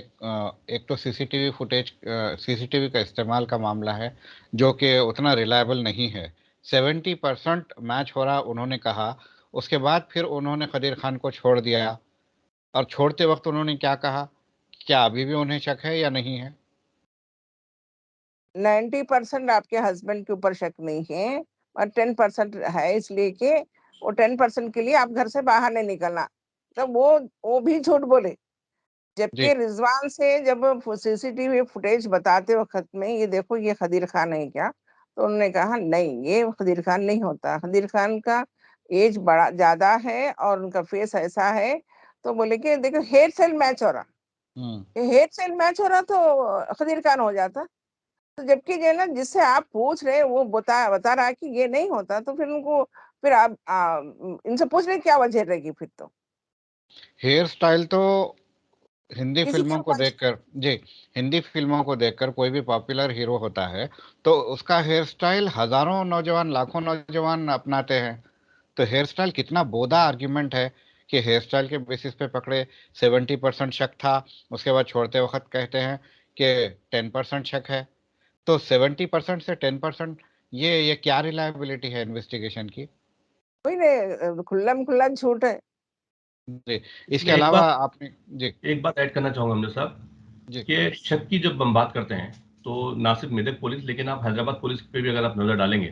Speaker 1: एक तो सीसीटीवी का इस्तेमाल का मामला है जो कि उतना रिलायबल नहीं है। 70% मैच हो रहा उन्होंने कहा। उसके बाद फिर उन्होंने खदीर खान को छोड़ दिया, और छोड़ते वक्त उन्होंने क्या कहा? क्या अभी भी उन्हें शक है या नहीं है?
Speaker 2: 90% आपके हस्बैंड के ऊपर शक नहीं है और 10% है, इसलिए कि वो 10% के लिए आप घर से बाहर नहीं निकलना। तो वो भी झूठ बोले।
Speaker 1: जी।
Speaker 2: जबकि रिजवान से जब सीसीटीवी फुटेज बताते वक्त में, ये देखो ये खदीर खान है क्या, तो उन्होंने कहा नहीं, ये खदीर खान नहीं होता। खदीर खान का एज बड़ा ज्यादा है और उनका फेस ऐसा है, तो बोले कि देखो हेयर सेल मैच हो रहा, हेयर सेल मैच हो रहा तो खदीर खान हो जाता। तो जबकि जो है ना, जिससे आप पूछ रहे हैं वो बता रहा है कि ये नहीं होता, तो फिर उनको, फिर आप इनसे पूछ रहे क्या वजह रहेगी फिर? तो
Speaker 1: हेयर स्टाइल तो हिंदी
Speaker 2: किसी के
Speaker 1: फिल्मों को
Speaker 2: ऊपर
Speaker 1: देखकर, जी, हिंदी फिल्मों को देखकर कोई भी पॉपुलर हीरो होता है तो उसका हेयर स्टाइल हजारों नौजवान, लाखों नौजवान अपनाते हैं। तो हेयर स्टाइल कितना बोदा आर्ग्यूमेंट है कि हेयर स्टाइल के बेसिस पे पकड़े 70% शक था, उसके बाद छोड़ते वक्त कहते हैं कि 10% शक है। तो 70% से 10%, ये क्या रिलायबिलिटी है इन्वेस्टिगेशन की?
Speaker 2: कोई नहीं, खुल्लम खुल्ला झूठ है।
Speaker 1: जी। इसके
Speaker 3: इसमें
Speaker 1: अलावा आपने, जी,
Speaker 3: एक बात ऐड करना चाहूंगा हमने साहब,
Speaker 1: जी,
Speaker 3: कि शक की जब हम बात करते हैं तो ना सिर्फ मेदक पुलिस, लेकिन आप हैदराबाद पुलिस पे भी अगर आप नजर डालेंगे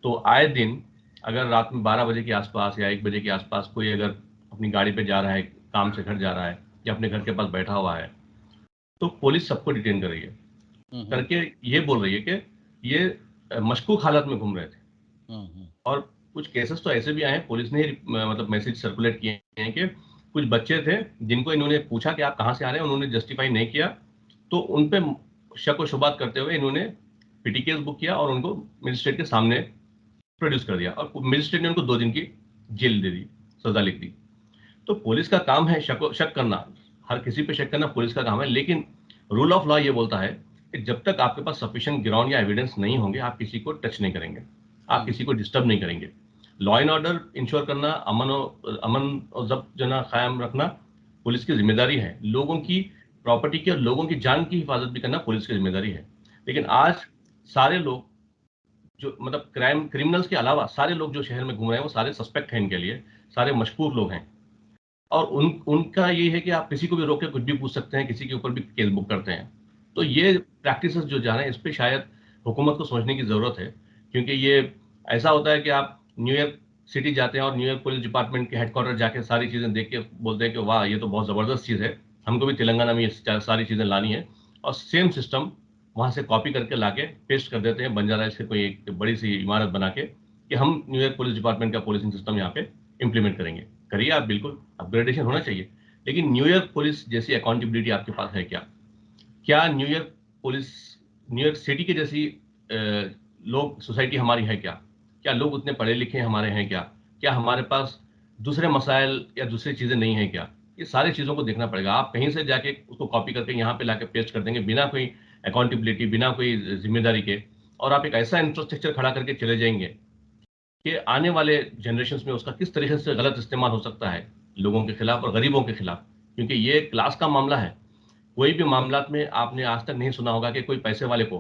Speaker 3: तो आए दिन अगर रात में 12 बजे के आसपास या 1 बजे के आसपास कोई अगर अपनी गाड़ी पे जा रहा है, काम से घर जा रहा है या अपने घर के पास बैठा हुआ है, तो पुलिस सबको डिटेन कर रही है,
Speaker 1: हम्म,
Speaker 3: करके ये बोल रही है कि ये मशकूक हालत में घूम रहे थे।
Speaker 1: हम्म,
Speaker 3: और कुछ केसेस तो ऐसे भी आए हैं, पुलिस ने ही मतलब मैसेज सर्कुलेट किए हैं कि कुछ बच्चे थे जिनको इन्होंने पूछा कि आप कहाँ से आ रहे हैं, उन्होंने जस्टिफाई नहीं किया, तो उन पे शक व शुबात करते हुए इन्होंने पीटी केस बुक किया और उनको मजिस्ट्रेट के सामने प्रोड्यूस कर दिया और मजिस्ट्रेट ने उनको 2 दिन की जेल दे दी, सजा लिख दी। तो पुलिस का काम है शक करना, हर किसी पे शक करना पुलिस का काम है, लेकिन रूल ऑफ लॉ ये बोलता है कि जब तक आपके पास सफिशिएंट ग्राउंड या एविडेंस नहीं होंगे आप किसी को टच नहीं करेंगे, आप
Speaker 1: हम्म,
Speaker 3: किसी को डिस्टर्ब नहीं करेंगे। लॉ एंड ऑर्डर इंश्योर करना, अमन और जब्त जो ना कायम रखना पुलिस की जिम्मेदारी है। लोगों की प्रॉपर्टी की और लोगों की जान की हिफाजत भी करना पुलिस की जिम्मेदारी है। लेकिन आज सारे लोग जो मतलब क्रिमिनल्स के अलावा सारे लोग जो शहर में घूम रहे हैं वो सारे सस्पेक्ट हैं, इनके लिए सारे मशकूक लोग हैं। और उनका ये है कि आप किसी को भी रोक के कुछ भी पूछ सकते हैं, किसी के ऊपर भी केस बुक करते हैं। तो ये प्रैक्टिसेस जो जा रहे हैं इस पे शायद हुकूमत को सोचने की ज़रूरत है, क्योंकि ये ऐसा होता है कि आप न्यूयॉर्क सिटी जाते हैं और न्यूयॉर्क पुलिस डिपार्टमेंट के हेडक्वार्टर जाके सारी चीज़ें देख के बोलते हैं कि वाह ये तो बहुत ज़बरदस्त चीज़ है, हमको भी तेलंगाना में ये सारी चीज़ें लानी है, और सेम सिस्टम वहाँ से कॉपी करके लाके पेस्ट कर देते हैं बंजारा से कोई एक बड़ी सी इमारत बना के कि हम न्यूयॉर्क पुलिस डिपार्टमेंट का पुलिसिंग सिस्टम यहाँ पे इंप्लीमेंट करेंगे। करिए आप, बिल्कुल अपग्रेडेशन होना चाहिए, लेकिन न्यूयॉर्क पुलिस जैसी अकाउंटेबिलिटी आपके पास है क्या? क्या न्यूयॉर्क पुलिस, न्यूयॉर्क सिटी के जैसी लोग सोसाइटी हमारी है क्या? क्या लोग उतने पढ़े लिखे हमारे हैं क्या? क्या हमारे पास दूसरे मसाइल या दूसरी चीज़ें नहीं हैं क्या? ये सारी चीज़ों को देखना पड़ेगा। आप कहीं से जाके उसको कॉपी करके यहाँ पे लाके पेस्ट कर देंगे बिना कोई अकाउंटेबिलिटी, बिना कोई जिम्मेदारी के, और आप एक ऐसा इंफ्रास्ट्रक्चर खड़ा करके चले जाएंगे कि आने वाले जनरेशन्स में उसका किस तरीके से गलत इस्तेमाल हो सकता है लोगों के खिलाफ और गरीबों के खिलाफ, क्योंकि ये क्लास का मामला है। कोई भी मामलात में आपने आज तक नहीं सुना होगा कि कोई पैसे वाले को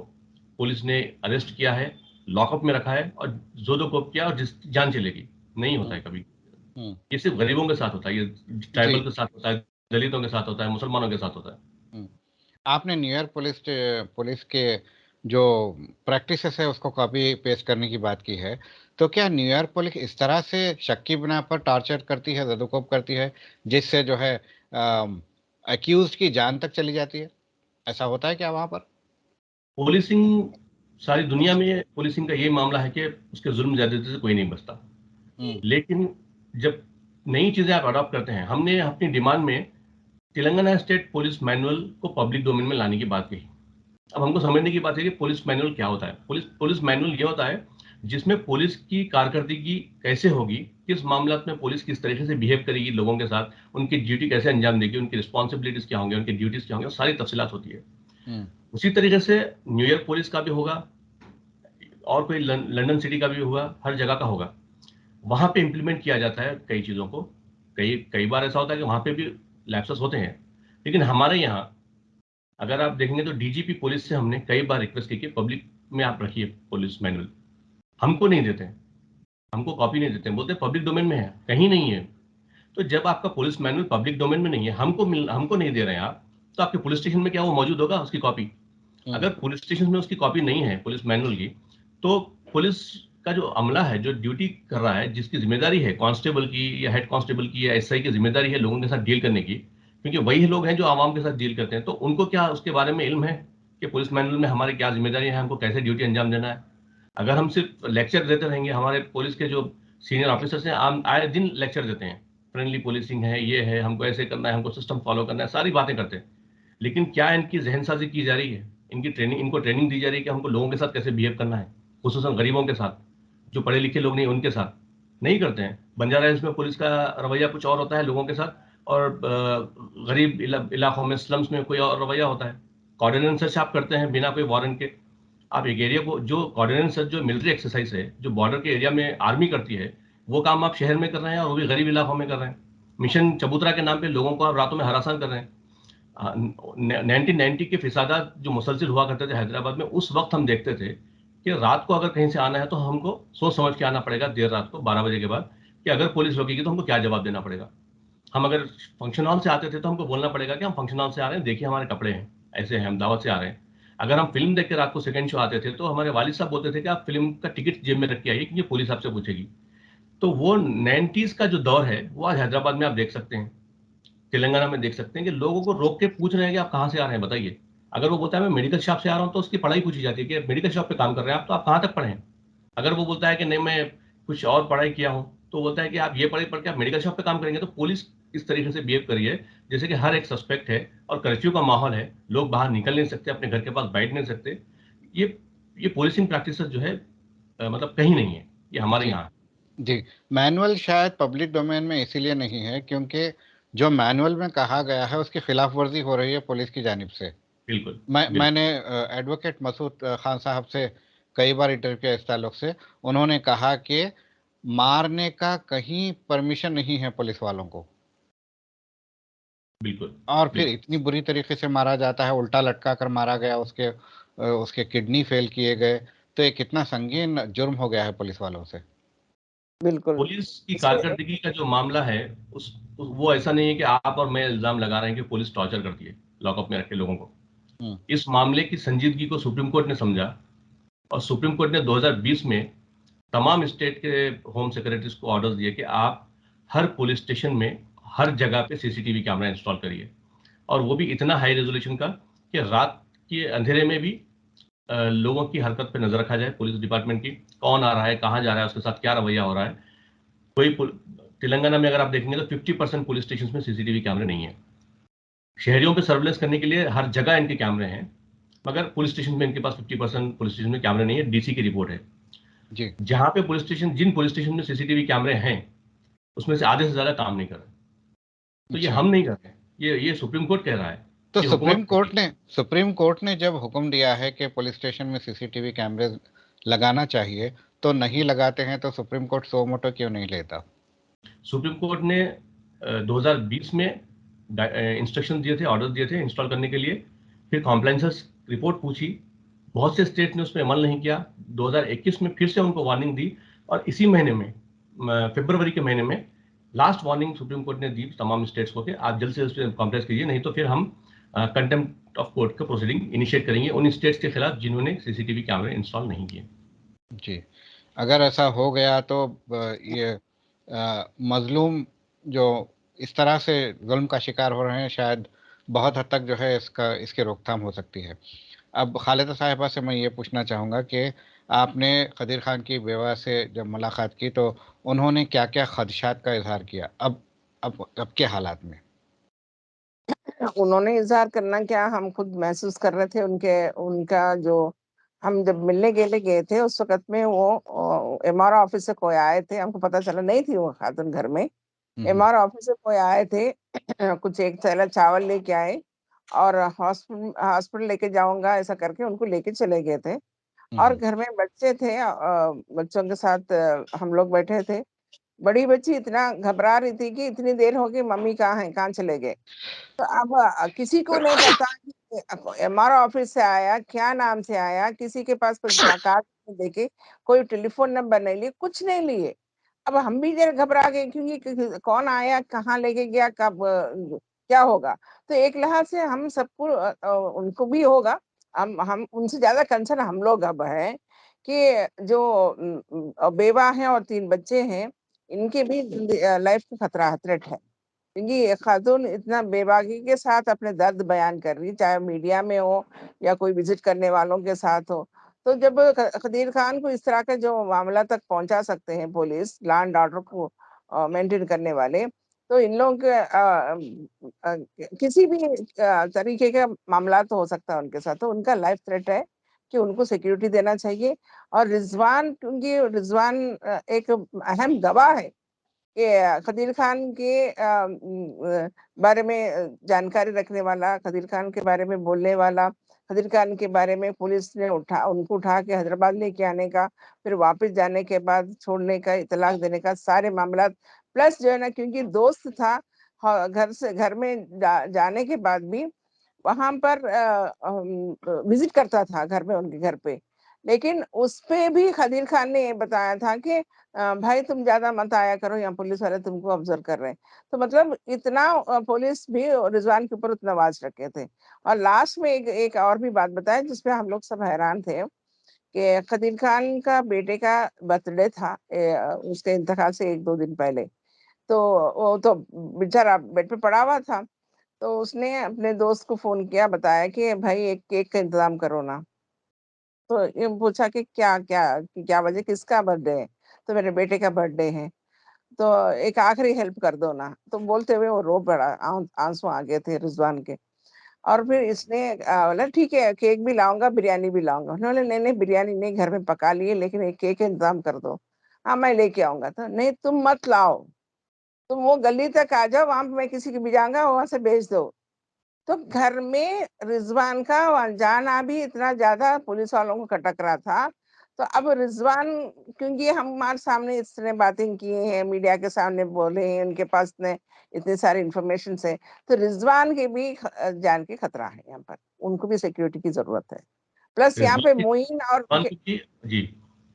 Speaker 3: पुलिस ने अरेस्ट किया है, लॉकअप में रखा है और जोदो कोप किया और जिस जान चलेगी, नहीं होता
Speaker 1: हम्म,
Speaker 3: है कभी।
Speaker 1: हम्म,
Speaker 3: ये सिर्फ गरीबों के साथ होता है, ये
Speaker 1: जी,
Speaker 3: ट्राइबल के साथ होता है, दलितों के साथ होता है, मुसलमानों के साथ होता है।
Speaker 1: हम्म। आपने न्यूयॉर्क पुलिस के जो प्रैक्टिसेस है उसको कॉपी पेस्ट करने की बात की है। तो क्या न्यूयॉर्क पुलिस इस तरह से शक की बिना पर टॉर्चर करती है, सदुकोप करती है, जिससे जो है अक्यूज की जान तक चली जाती है? ऐसा होता है क्या वहां पर?
Speaker 3: पुलिसिंग, सारी दुनिया में पुलिसिंग का ये मामला है कि उसके जुल्म ज्यादती से कोई नहीं बचता।
Speaker 1: हम्म,
Speaker 3: लेकिन जब नई चीजें आप अडॉप्ट करते हैं, हमने अपनी डिमांड में तेलंगाना स्टेट पुलिस मैनुअल को पब्लिक डोमेन में लाने की बात कही। अब हमको समझने की बात है कि पुलिस मैनुअल क्या होता है। पुलिस पुलिस मैनुअल ये होता है जिसमें पुलिस की कारकर्दगी कैसे होगी, किस मामला में पुलिस किस तरीके से बिहेव करेगी लोगों के साथ, उनकी ड्यूटी कैसे अंजाम देगी, उनकी रिस्पॉन्सिबिलिटीज क्या होंगे, उनकी ड्यूटीज क्या होंगे, सारी तफसीलात होती है।
Speaker 1: हम्म,
Speaker 3: उसी तरीके से न्यूयॉर्क पुलिस का भी होगा और कोई लंदन सिटी का भी होगा, हर जगह का होगा। वहां पे इंप्लीमेंट किया जाता है कई चीजों को। कई कई बार ऐसा होता है कि वहां पे भी लैप्सेस होते हैं, लेकिन हमारे यहाँ अगर आप देखेंगे तो डीजीपी पुलिस से हमने कई बार रिक्वेस्ट की कि पब्लिक में आप रखिए पुलिस मैनुअल। हमको नहीं देते, हमको कॉपी नहीं देते, बोलते पब्लिक डोमेन में है, कहीं नहीं है। तो जब आपका पुलिस मैनुअल पब्लिक डोमेन में नहीं है, हमको नहीं दे रहे हैं आप, तो आपके पुलिस स्टेशन में क्या वो मौजूद होगा उसकी कॉपी?
Speaker 1: हम्म,
Speaker 3: अगर पुलिस स्टेशन में उसकी कॉपी नहीं है पुलिस मैनुअल की, तो पुलिस का जो अमला है जो ड्यूटी कर रहा है, जिसकी जिम्मेदारी है कांस्टेबल की या हेड कांस्टेबल की या एसआई की जिम्मेदारी है लोगों के साथ डील करने की, क्योंकि वही लोग हैं जो आवाम के साथ डील करते हैं, तो उनको क्या उसके बारे में इल्म है कि पुलिस मैनुअल में हमारी क्या जिम्मेदारी है, हमको कैसे ड्यूटी अंजाम देना है? अगर हम सिर्फ लेक्चर देते रहेंगे, हमारे पुलिस के जो सीनियर ऑफिसर्स हैं, आए दिन लेक्चर देते हैं, फ्रेंडली पुलिसिंग है, ये है, हमको ऐसे करना है, हमको सिस्टम फॉलो करना है, सारी बातें करते हैं। लेकिन क्या इनकी जहनसाजी की जा रही है? इनको ट्रेनिंग दी जा रही है कि हमको लोगों के साथ कैसे बिहेव करना है, खुसूसन गरीबों के साथ, जो पढ़े लिखे लोग नहीं उनके साथ नहीं करते हैं। बंजारा हिल्स में पुलिस का रवैया कुछ और होता है लोगों के साथ, और गरीब इलाकों में, स्लम्स में कोई और रवैया होता है। कोऑर्डिनेशन सर्च आप करते हैं बिना कोई वारंट के। आप एक एरिया को, जो कोऑर्डिनेशन सर्च जो मिलिट्री एक्सरसाइज है, जो बॉर्डर के एरिया में आर्मी करती है, वो काम आप शहर में कर रहे हैं, और वो भी गरीब इलाकों में कर रहे हैं। मिशन चबूतरा के नाम पे लोगों को आप रातों में हरासान कर रहे हैं। 1990 के फिसादात जो मुसलसिल हुआ करते थे हैदराबाद में, उस वक्त हम देखते थे कि रात को अगर कहीं से आना है तो हमको सोच समझ के आना पड़ेगा, देर रात को 12 बजे के बाद, कि अगर पुलिस रोकेगी तो हमको क्या जवाब देना पड़ेगा। हम अगर फंक्शन हॉल से आते थे तो हमको बोलना पड़ेगा कि हम फंक्शन हॉल से आ रहे हैं, देखिए हमारे कपड़े हैं, ऐसे हैं, हम दावत से आ रहे हैं। अगर हम फिल्म देख के रात को सेकंड शो आते थे तो हमारे वालिद साहब बोलते थे कि आप फिल्म का टिकट जेब में रख के आइए, क्योंकि पुलिस आपसे पूछेगी। तो वो 90s का जो दौर है वो आज हैदराबाद में आप देख सकते हैं, तेलंगाना में देख सकते हैं, कि लोगों को रोक के पूछ रहे हैं कि आप कहाँ से आ रहे हैं बताइए। अगर वो बोलता है मैं मेडिकल शॉप से आ रहा हूँ तो उसकी पढ़ाई पूछी जाती है कि मेडिकल शॉप पे काम कर रहे हैं आप, तो आप कहाँ तक पढ़े हैं। अगर वो बोलता है कि नहीं मैं कुछ और पढ़ाई किया हूँ, तो बोलता है कि आप ये पढ़ाई पढ़ के आप मेडिकल शॉप पे काम करेंगे। तो पुलिस इस तरीके से बिहेव करी है जैसे कि हर एक सस्पेक्ट है, और कर्फ्यू का माहौल है, लोग बाहर निकल नहीं सकते, अपने घर के पास बैठ नहीं सकते। ये ये पुलिसिंग प्रैक्टिस जो है मतलब कहीं नहीं है, ये हमारे
Speaker 1: जी,
Speaker 3: यहाँ है।
Speaker 1: जी। मैनुअल शायद पब्लिक डोमेन में इसीलिए नहीं है क्योंकि जो मैनुअल में कहा गया है उसकी खिलाफ वर्जी हो रही है पुलिस की जानिब से।
Speaker 3: बिल्कुल, बिल्कुल।
Speaker 1: मैंने एडवोकेट मसूद खान साहब से कई बार इंटरव्यू किया इस ताल्लुक से। उन्होंने कहा कि मारने का कहीं परमिशन नहीं है पुलिस वालों को,
Speaker 3: बिल्कुल,
Speaker 1: और फिर
Speaker 3: बिल्कुल।
Speaker 1: इतनी बुरी तरीके से मारा जाता है, उल्टा लटका कर मारा गया, उसके किडनी फेल किए गए। तो ये कितना संगीन जुर्म हो गया है पुलिस वालों से।
Speaker 2: बिल्कुल।
Speaker 3: पुलिस की
Speaker 2: इसमें
Speaker 3: कारकर्दगी का जो मामला है, वो ऐसा नहीं है कि आप और मैं इल्जाम लगा रहे हैं कि पुलिस टॉर्चर करती है लॉकअप में रखे लोगों को।
Speaker 1: हम्म।
Speaker 3: इस मामले की संजीदगी को सुप्रीम कोर्ट ने समझा, और सुप्रीम कोर्ट ने 2020 में तमाम स्टेट के होम सेक्रेटरीज को ऑर्डर दिए कि आप हर पुलिस स्टेशन में, हर जगह पे सीसीटीवी कैमरा इंस्टॉल करिए, और वो भी इतना हाई रेजोल्यूशन का कि रात के अंधेरे में भी लोगों की हरकत पे नजर रखा जाए, पुलिस डिपार्टमेंट की, कौन आ रहा है, कहाँ जा रहा है, उसके साथ क्या रवैया हो रहा है। कोई तेलंगाना में अगर आप देखेंगे तो 50% पुलिस स्टेशन में सीसीटीवी कैमरे नहीं है। शहरियों पे सर्वेलेंस करने के लिए हर जगह इनके कैमरे हैं, मगर पुलिस स्टेशन में इनके पास 50% पुलिस स्टेशन में कैमरे नहीं है। डीसी की रिपोर्ट है।
Speaker 1: जी।
Speaker 3: जहां पे पुलिस स्टेशन, जिन पुलिस स्टेशन में सीसीटीवी कैमरे हैं, उसमें से आधे से ज्यादा काम नहीं कर रहे। तो ये
Speaker 1: अच्छा।
Speaker 3: हम नहीं कर रहे, ये सुप्रीम कोर्ट कह रहा है,
Speaker 1: तो
Speaker 3: ये हुकूमत कह रही है।
Speaker 1: सुप्रीम कोर्ट ने जब हुक्म दिया है कि पुलिस स्टेशन में सीसीटीवी कैमरे लगाना चाहिए, तो नहीं लगाते हैं तो सुप्रीम कोर्ट सो मोटो क्यों नहीं लेता?
Speaker 3: सुप्रीम कोर्ट ने 2020 में इंस्ट्रक्शन दिए थे, ऑर्डर दिए थे इंस्टॉल करने के लिए। फिर कॉम्प्लाइंसेस रिपोर्ट पूछी, बहुत से स्टेट ने उस पर अमल नहीं किया। 2021 में फिर से उनको वार्निंग दी, और इसी महीने में, फरवरी के महीने में, लास्ट वार्निंग सुप्रीम कोर्ट ने दी तमाम स्टेट्स को कि आप जल्द से जल्द कॉम्प्लाइंस कीजिए, नहीं तो फिर हम कंटेम्प्ट ऑफ कोर्ट का प्रोसीडिंग इनिशिएट करेंगे उन स्टेट्स के खिलाफ जिन्होंने सीसीटीवी कैमरे इंस्टॉल नहीं किए।
Speaker 1: जी। अगर ऐसा हो गया तो ये मजलूम जो इस तरह से जुल्म का शिकार हो रहे हैं, शायद बहुत हद तक जो है इसकी रोकथाम हो सकती है। अब खालिदा साहिबा से मैं ये पूछना चाहूँगा कि आपने खदीर खान की बेवा से जब मुलाकात की तो उन्होंने क्या क्या खदशात का इजहार किया अब के हालात में?
Speaker 2: उन्होंने इज़हार करना क्या, हम खुद महसूस कर रहे थे उनका जो हम जब मिलने के लिए गए थे उस वक़्त में वो एमआरओ ऑफिस से कोई आए थे, हमको पता चला नहीं थी वो खातून घर में।
Speaker 1: हम्म।
Speaker 2: एमआरओ ऑफिस से कोई आए थे कुछ एक थैला चावल लेके आए और हॉस्पिटल लेके जाऊँगा ऐसा करके उनको लेके चले गए थे। और
Speaker 1: हम्म।
Speaker 2: घर में बच्चे थे बच्चों के साथ हम लोग बैठे थे। बड़ी बच्ची इतना घबरा रही थी कि इतनी देर हो गई मम्मी कहाँ हैं? कहाँ चले गए? तो अब किसी को नहीं पता कि एमआरओ ऑफिस से आया, क्या नाम से आया, किसी के पास कुछ कार्ड नहीं देके, कोई टेलीफ़ोन नंबर नहीं लिए, कुछ नहीं लिए। अब हम भी ज़रा घबरा गए क्योंकि कौन आया, कहाँ लेके गया, कब क्या होगा? तो एक लिहाज से हम सबको उनको भी होगा, हम उनसे ज़्यादा कंसर्न हम लोग अब हैं कि जो बेवा हैं और 3 बच्चे हैं, इनके भी लाइफ़ को खतरा थ्रेट है। क्योंकि ये खातून इतना बेबाकी के साथ अपने दर्द बयान कर रही, चाहे मीडिया में हो या कोई विज़िट करने वालों के साथ हो। तो जब खदीर खान को इस तरह का जो मामला तक पहुंचा सकते हैं पुलिस, लॉ एंड ऑर्डर को मेंटेन करने वाले, तो इन लोगों के किसी भी तरीके का मामला तो हो सकता है उनके साथ, तो उनका लाइफ थ्रेट है कि उनको सिक्योरिटी देना चाहिए। और रिजवान, क्योंकि रिजवान एक अहम गवाह है कि खदीर खान के बारे में जानकारी रखने वाला, खदीर खान के बारे में बोलने वाला, खदीर खान के बारे में पुलिस ने उनको उठा के हैदराबाद लेके आने का, फिर वापस जाने के बाद छोड़ने का, इतलाक देने का, सारे मामला, प्लस जो है ना, क्योंकि दोस्त था, घर में जाने के बाद भी वहां पर विजिट करता था घर में, उनके घर पे। लेकिन उस पे भी खदीर खान ने ये बताया था कि भाई तुम ज्यादा मत आया करो, यहाँ पुलिस वाले तुमको ऑब्जर्व कर रहे हैं। तो मतलब इतना पुलिस भी रिजवान के ऊपर उतना वाच रखे थे। और लास्ट में एक और भी बात बताया जिसपे हम लोग सब हैरान थे कि खदीर खान का बेटे का बर्थडे था उसके इंतकाल से 1-2 दिन पहले। तो वो तो बेचारा बेड पे पड़ा हुआ था, तो उसने अपने दोस्त को फोन किया, बताया कि भाई एक केक का इंतजाम करो ना। तो ये पूछा कि क्या वजह, किसका बर्थडे है? तो मेरे बेटे का बर्थडे है, तो एक आखिरी हेल्प कर दो ना। तो बोलते हुए वो रो पड़ा, आंसू आ गए थे रिजवान के। और फिर इसने बोला ठीक है, केक भी लाऊंगा, बिरयानी भी लाऊंगा। उन्होंने नहीं नहीं, बिरयानी नहीं, घर में पका लिए, लेकिन एक केक का इंतजाम कर दो। हाँ मैं लेके आऊंगा। तो नहीं तुम मत लाओ, तुम वो गली तक आ जाओ, वहां पे मैं किसी की भी जाऊंगा, वहां से भेज दो। तो घर में रिजवान का जाना भी इतना ज्यादा पुलिस वालों को खटक रहा था। तो अब रिजवान, क्योंकि हम हमारे सामने इस तरह बातें की हैं, मीडिया के सामने बोले हैं, उनके पास इतने सारे इंफॉर्मेशन है, तो रिजवान के भी जान के खतरा है यहाँ पर, उनको भी सिक्योरिटी की जरूरत है। प्लस यहाँ पे मोइन और
Speaker 3: जी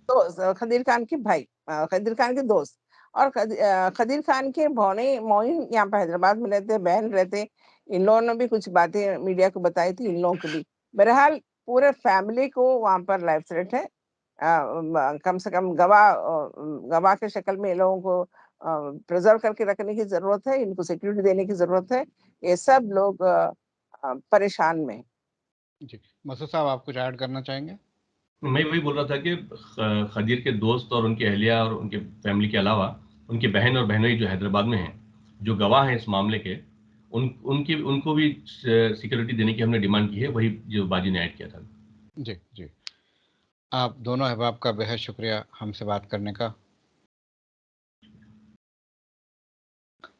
Speaker 2: तो खदीर खान के भाई, खदीर खान के दोस्त, और खदीर खान के भौने मोइन यहाँ पे हैदराबाद में रहते, बहन रहते। इन लोगों ने भी कुछ बातें मीडिया को बताई थी, इन लोगों को भी। बहरहाल पूरे फैमिली को वहां पर लाइफ थ्रेट है। कम से कम गवाह के शक्ल में इन लोगों को प्रिजर्व करके रखने की जरूरत है, इनको सिक्योरिटी देने की जरूरत है। ये सब लोग परेशान में।
Speaker 1: जी, मसूद साहब आप कुछ ऐड करना चाहेंगे?
Speaker 3: मैं वही बोल रहा था कि खदीर के दोस्त और उनकी अहलिया और उनके फैमिली के अलावा उनके बहन और बहनोई जो हैदराबाद में हैं, जो गवाह हैं इस मामले के, उनको भी सिक्योरिटी देने की हमने डिमांड की है, वही जो बाजी ने ऐड किया था।
Speaker 1: जी जी, आप दोनों अहबाब का बेहद शुक्रिया हमसे बात करने का।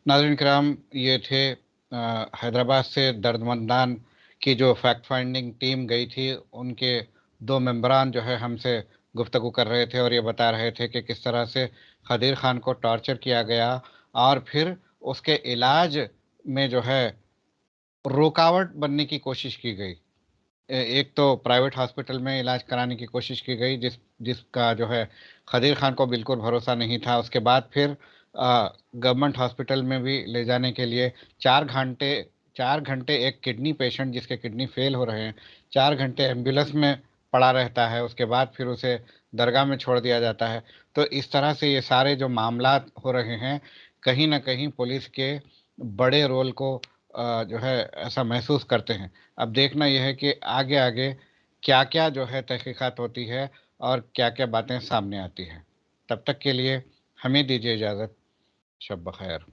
Speaker 1: नाज़रीन किराम, ये थे हैदराबाद से दर्दमंदान की जो फैक्ट फाइंडिंग टीम गई थी, उनके 2 मेंबरान जो है हमसे गुफ्तगू कर रहे थे और ये बता रहे थे कि किस तरह से खदीर खान को टॉर्चर किया गया और फिर उसके इलाज में जो है रुकावट बनने की कोशिश की गई। एक तो प्राइवेट हॉस्पिटल में इलाज कराने की कोशिश की गई जिसका जो है खदीर खान को बिल्कुल भरोसा नहीं था। उसके बाद फिर गवर्नमेंट हॉस्पिटल में भी ले जाने के लिए 4 घंटे 4 घंटे एक किडनी पेशेंट जिसके किडनी फेल हो रहे हैं, 4 घंटे एम्बुलेंस में पड़ा रहता है। उसके बाद फिर उसे दरगाह में छोड़ दिया जाता है। तो इस तरह से ये सारे जो मामला हो रहे हैं, कहीं ना कहीं पुलिस के बड़े रोल को जो है ऐसा महसूस करते हैं। अब देखना यह है कि आगे आगे क्या क्या जो है तहकीकात होती है और क्या क्या बातें सामने आती हैं। तब तक के लिए हमें दीजिए इजाज़त। शब बखैर।